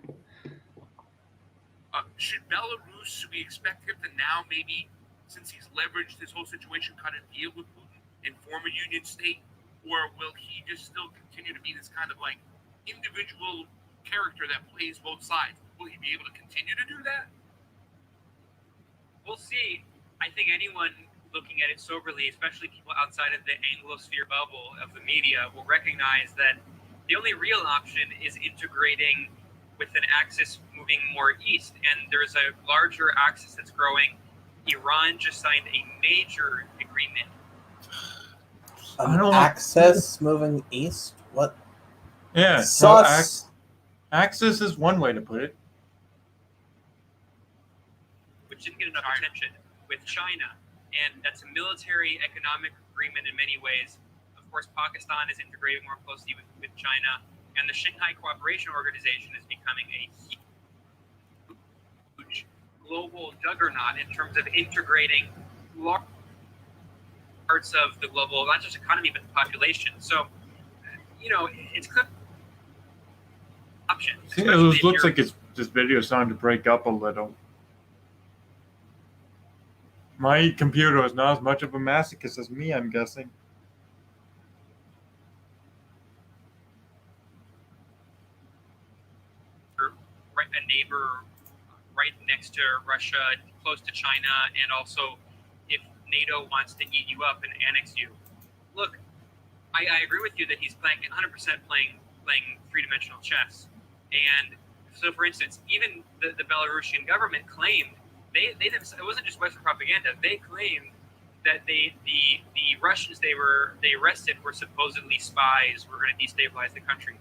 Should we expect him to now maybe, since he's leveraged this whole situation, cut a deal with Putin and form a union state? Or will he just still continue to be this kind of like individual character that plays both sides? Will he be able to continue to do that? We'll see. I think anyone looking at it soberly, especially people outside of the Anglosphere bubble of the media, will recognize that the only real option is integrating with an axis moving more east. And there's a larger axis that's growing. Iran just signed a major agreement. Axis moving east? What? Yeah, axis is one way to put it. Which didn't get enough attention with China. And that's a military economic agreement in many ways. Of course, Pakistan is integrating more closely with China, and the Shanghai Cooperation Organization is becoming a huge global juggernaut in terms of integrating large parts of the global, not just economy, but the population. So, it's good option. It looks like this video is starting to break up a little. My computer is not as much of a masochist as me, I'm guessing. A neighbor right next to Russia, close to China, and also if NATO wants to eat you up and annex you. Look, I agree with you that he's playing 100% playing three-dimensional chess. And so, for instance, even the Belarusian government claimed they it wasn't just Western propaganda. They claimed that the Russians they arrested were supposedly spies, were going to destabilize the country.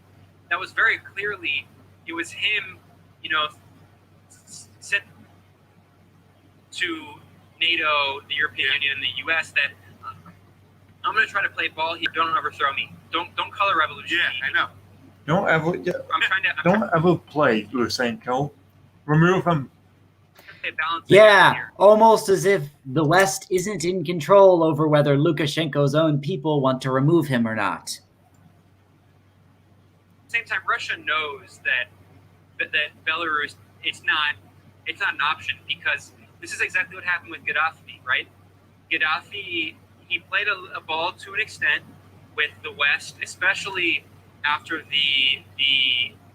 That was very clearly, it was him, sent to NATO, the European Union, and the U.S. that I'm going to try to play ball here. Don't overthrow me. Don't color revolution. Yeah, I know. Don't ever. Ever play Lukashenko. Remove him. Yeah, almost as if the West isn't in control over whether Lukashenko's own people want to remove him or not. At the same time, Russia knows that Belarus, it's not an option, because this is exactly what happened with Gaddafi, right? Gaddafi, he played a ball to an extent with the West, especially after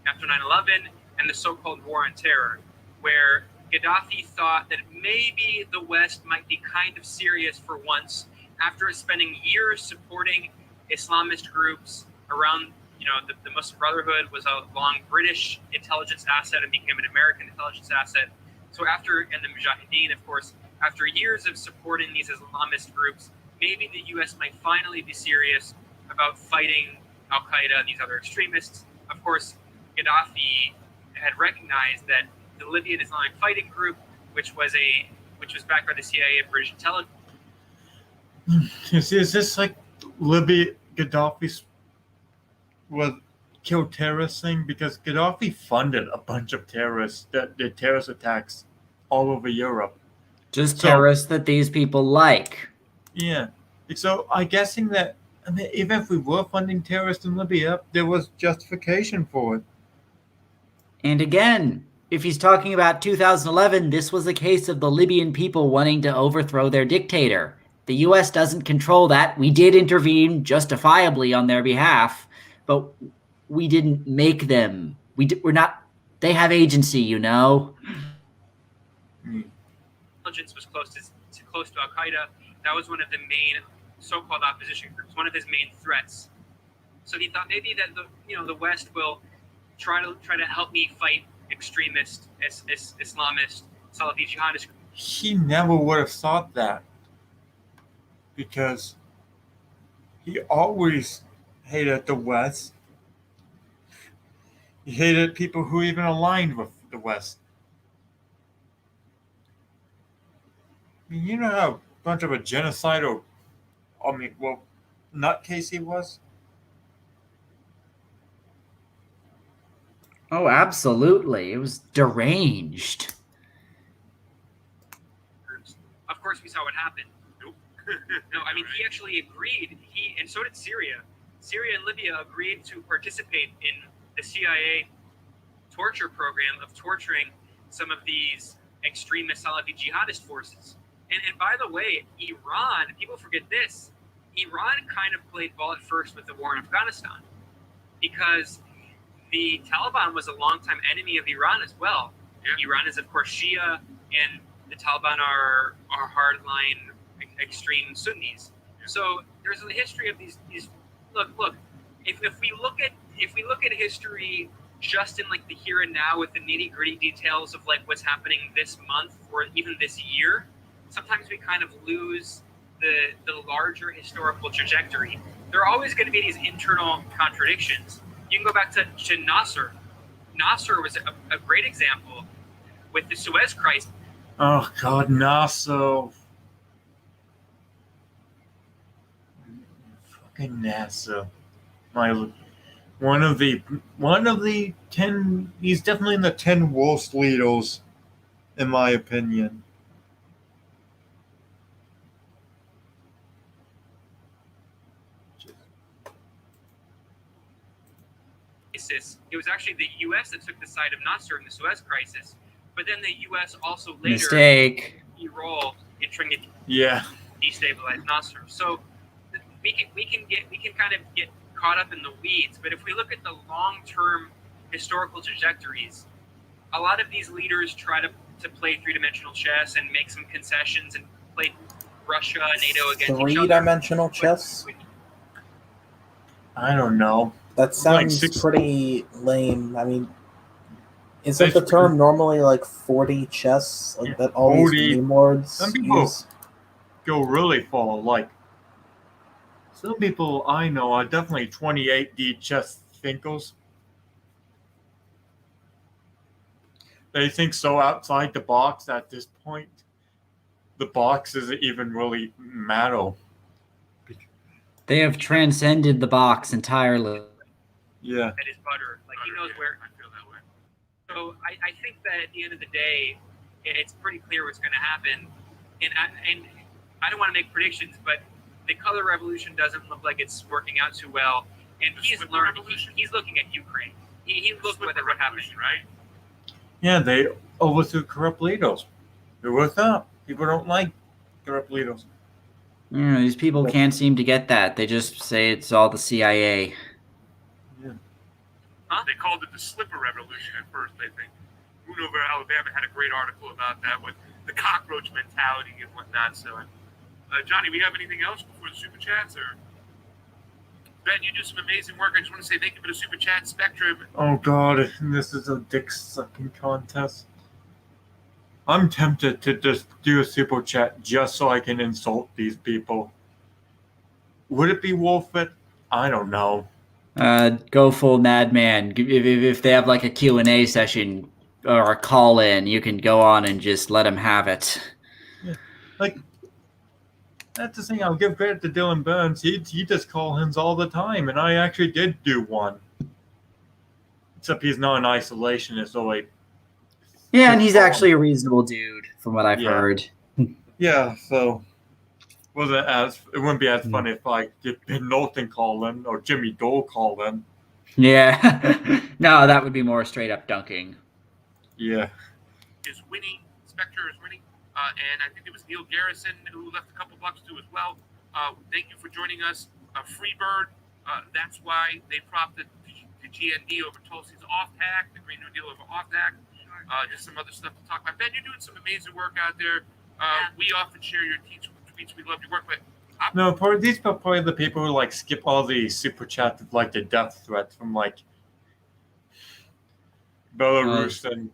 after 9/11 and the so-called war on terror, where Gaddafi thought that maybe the West might be kind of serious for once after spending years supporting Islamist groups around, the Muslim Brotherhood was a long British intelligence asset and became an American intelligence asset. So and the Mujahideen, of course, after years of supporting these Islamist groups, maybe the U.S. might finally be serious about fighting Al-Qaeda and these other extremists. Of course, Gaddafi had recognized that the Libyan Islamic Fighting Group, which was backed by the CIA and British intelligence. Is this like Libya? Gaddafi's was kill terrorist thing, because Gaddafi funded a bunch of terrorists that did terrorist attacks all over Europe. Just terrorists that these people like. Yeah. So I'm guessing that, even if we were funding terrorists in Libya, there was justification for it. And again, if he's talking about 2011, this was a case of the Libyan people wanting to overthrow their dictator. The U.S. doesn't control that. We did intervene justifiably on their behalf, but we didn't make them. We're not. They have agency, Mm. Intelligence was close to Al Qaeda. That was one of the main so-called opposition groups, one of his main threats. So he thought maybe that the West will try to help me fight extremist, Islamist, Salafi jihadist. He never would have thought that, because he always hated the West. He hated people who even aligned with the West. I mean, you know how bunch of a genocidal, nutcase he was? Oh, absolutely. It was deranged. Of course, we saw what happened. Nope. No, I mean, he actually agreed. And so did Syria. Syria and Libya agreed to participate in the CIA torture program of torturing some of these extremist Salafi jihadist forces. And by the way, Iran, people forget this, Iran kind of played ball at first with the war in Afghanistan, because the Taliban was a longtime enemy of Iran as well. Yeah. Iran is, of course, Shia, and the Taliban are hardline, extreme Sunnis. Yeah. So there's a history of these. Look. If we look at history just in like the here and now with the nitty gritty details of like what's happening this month or even this year, sometimes we kind of lose the larger historical trajectory. There are always going to be these internal contradictions. You can go back to Nasser. Nasser was a great example with the Suez crisis. Oh God, Nasser. Fucking Nasser. One of the 10. He's definitely in the 10 worst leaders, in my opinion. It was actually the U.S. that took the side of Nasser in the Suez crisis, but then the U.S. also later Mistake. played a role in trying to destabilize Nasser. So we can kind of get caught up in the weeds, but if we look at the long-term historical trajectories, a lot of these leaders try to play three-dimensional chess and make some concessions and play Russia and NATO against each other. Three-dimensional chess? I don't know. That sounds pretty lame. I mean, isn't the term normally like 4D chess? Like that all 4D. These meme lords Some people use? go really far. Like, some people I know are definitely 28D chess thinkers. They think so outside the box at this point. The box doesn't even really matter. They have transcended the box entirely. Yeah. That is butter. Like, he knows where. I feel that way. So I think that at the end of the day, it's pretty clear what's going to happen. And I don't want to make predictions, but the color revolution doesn't look like it's working out too well. And he's looking at Ukraine. He looked at what happened, right? Yeah, they overthrew corrupt leaders. It worked out. People don't like corrupt leaders. Yeah, these people can't seem to get that. They just say it's all the CIA. Huh? They called it the slipper revolution at first, I think. Bruno over Alabama had a great article about that with the cockroach mentality and whatnot. So, Johnny, we have anything else before the super chats? Or Ben, you do some amazing work. I just want to say thank you for the super chat, Spectrum. Oh God, this is a dick sucking contest. I'm tempted to just do a super chat just so I can insult these people. Would it be worth it? I don't know. Go full madman. If they have like a Q&A session or a call-in, you can go on and just let them have it. Yeah. Like, that's the thing. I'll give credit to Dylan Burns. He does call-ins all the time, and I actually did do one. Except he's not an isolationist, so like. Yeah, and he's actually a reasonable dude, from what I've heard. Yeah, so it wouldn't be as funny if like Ben Norton call in or Jimmy Dole call in. Yeah. No, that would be more straight up dunking. Yeah. Is winning. Spectre is winning. And I think it was Neil Garrison who left a couple bucks too as well. Thank you for joining us. Freebird. That's why they propped the GND over Tulsi's off-tack, the Green New Deal over off-tack. Just some other stuff to talk about. Ben, you're doing some amazing work out there. We often share your tweets. We love your work, but no, these are probably the people who like skip all the super chats with like the death threats from like Belarus and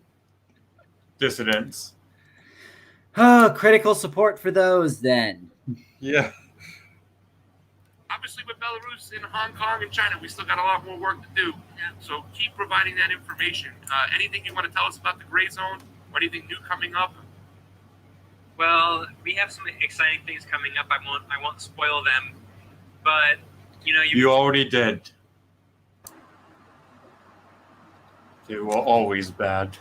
dissidents. Oh, critical support for those then. Yeah. Obviously, with Belarus and Hong Kong and China, we still got a lot more work to do. So keep providing that information. Anything you want to tell us about the gray zone? Or anything new coming up? Well, we have some exciting things coming up. I won't spoil them, but you already did. They were always bad.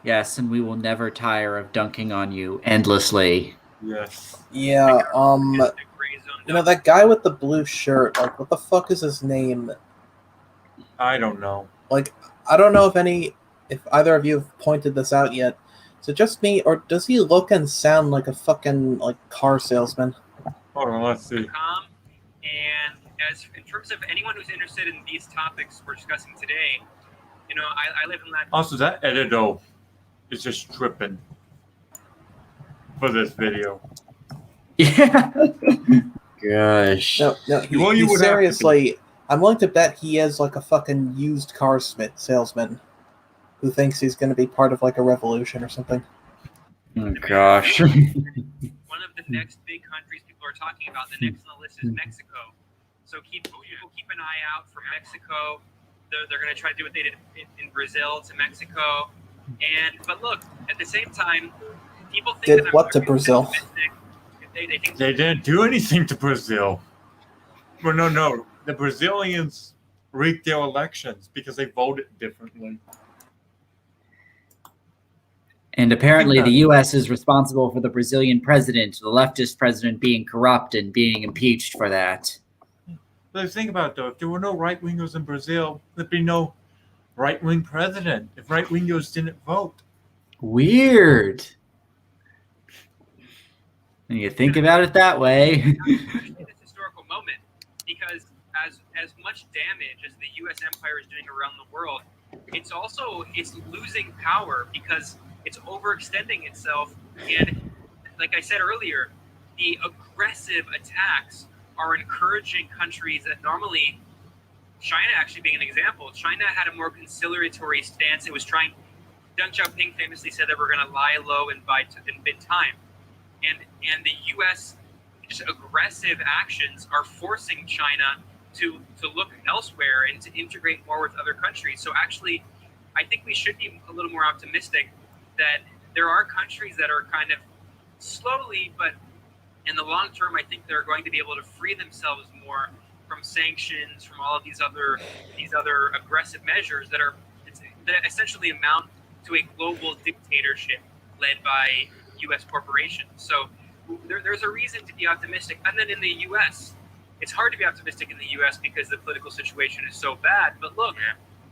Yes, and we will never tire of dunking on you endlessly. Yes. Yeah, that guy with the blue shirt, like, what the fuck is his name? I don't know. Like, I don't know if either of you have pointed this out yet. Is it just me, or does he look and sound like a fucking, like, car salesman? Hold on, let's see. And in terms of anyone who's interested in these topics we're discussing today, I live in Latin. Also, that editor is just tripping for this video. Yeah. Gosh. No, he seriously, I'm willing to bet he is like a fucking used car salesman who thinks he's going to be part of like a revolution or something. Oh, gosh. One of the next big countries people are talking about, the next on the list is Mexico. So keep an eye out for Mexico. They're going to try to do what they did in Brazil to Mexico. But look, at the same time, people think did what to Brazil? They didn't do anything to Brazil. Well, no. The Brazilians rigged their elections because they voted differently. And apparently the U.S. is responsible for the Brazilian president, the leftist president, being corrupt and being impeached for that. But think about it, though. If there were no right-wingers in Brazil, there'd be no right-wing president if right-wingers didn't vote. Weird. And you think about it that way. This historical moment, because as much damage as the U.S. empire is doing around the world, it's losing power because it's overextending itself. And like I said earlier, the aggressive attacks are encouraging countries that normally, China actually being an example, China had a more conciliatory stance. It was trying. Deng Xiaoping famously said that we're going to lie low and bid time. And the U.S. just aggressive actions are forcing China to look elsewhere and to integrate more with other countries. So actually, I think we should be a little more optimistic that there are countries that are kind of slowly, but in the long term, I think they're going to be able to free themselves more from sanctions, from all of these other aggressive measures that essentially amount to a global dictatorship led by U.S. corporations. So there's a reason to be optimistic. And then in the U.S., it's hard to be optimistic in the U.S. because the political situation is so bad. But look,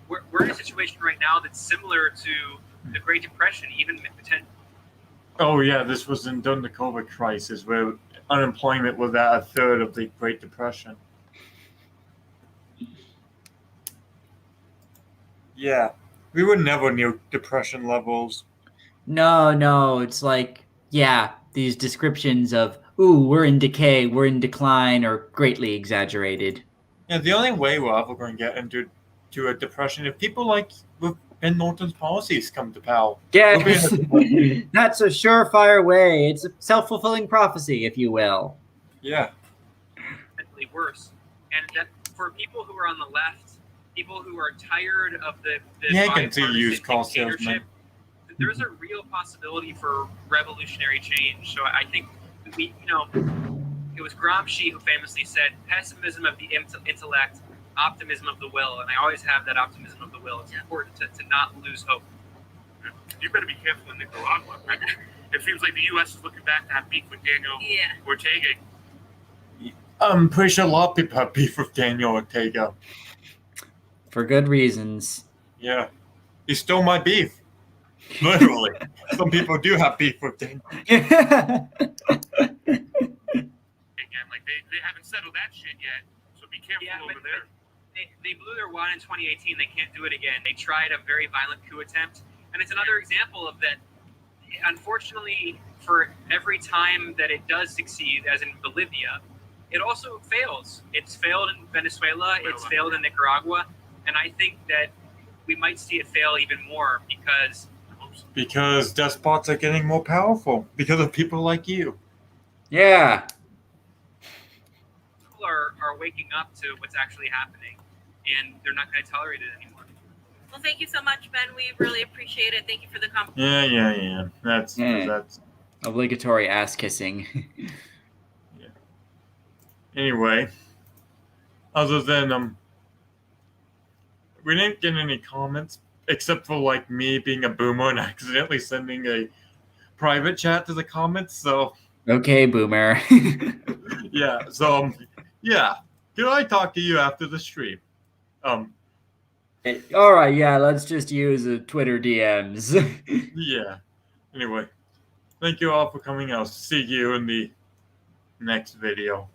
we're in a situation right now that's similar to the Great Depression, even Oh yeah, this was during the COVID crisis where unemployment was at a third of the Great Depression. Yeah, We would never near depression levels. No, it's like, yeah, these descriptions of, ooh, we're in decay, we're in decline, are greatly exaggerated. Yeah, the only way we're ever going to get into a depression if people like Ben Norton's policies come to power. We'll be in Yes, a- that's a surefire way. It's a self-fulfilling prophecy, if you will. yeah. Mentally worse. And that for people who are on the left, people who are tired of the Yeah, I can see bipartisan used car dictatorship, salesman. there's a real possibility for revolutionary change. So I think we, it was Gramsci who famously said, "Pessimism of the intellect, optimism of the will." And I always have that optimism of the will. It's important to not lose hope. You better be careful in Nicaragua. It seems like the U.S. is looking back to have beef with Daniel Ortega. I'm pretty sure a lot of people have beef with Daniel Ortega. For good reasons. Yeah. He stole my beef. Literally. Some people do have beef with Daniel. Again, like they haven't settled that shit yet, so be careful over there. They blew their wad in 2018. They can't do it again. They tried a very violent coup attempt, and it's another example of that. Unfortunately, for every time that it does succeed, as in Bolivia, it also fails. It's failed in Venezuela. It's failed in Nicaragua, and I think that we might see it fail even more because despots are getting more powerful because of people like you. Yeah. People are waking up to what's actually happening, and they're not going to tolerate it anymore. Well, thank you so much, Ben. We really appreciate it. Thank you for the compliment. Yeah. That's obligatory ass kissing. Yeah. Anyway, other than we didn't get any comments except for like me being a boomer and accidentally sending a private chat to the comments. So okay, boomer. yeah. So yeah. Can I talk to you after the stream? All right, yeah, let's just use Twitter DMs. Yeah. Anyway, thank you all for coming. I'll see you in the next video.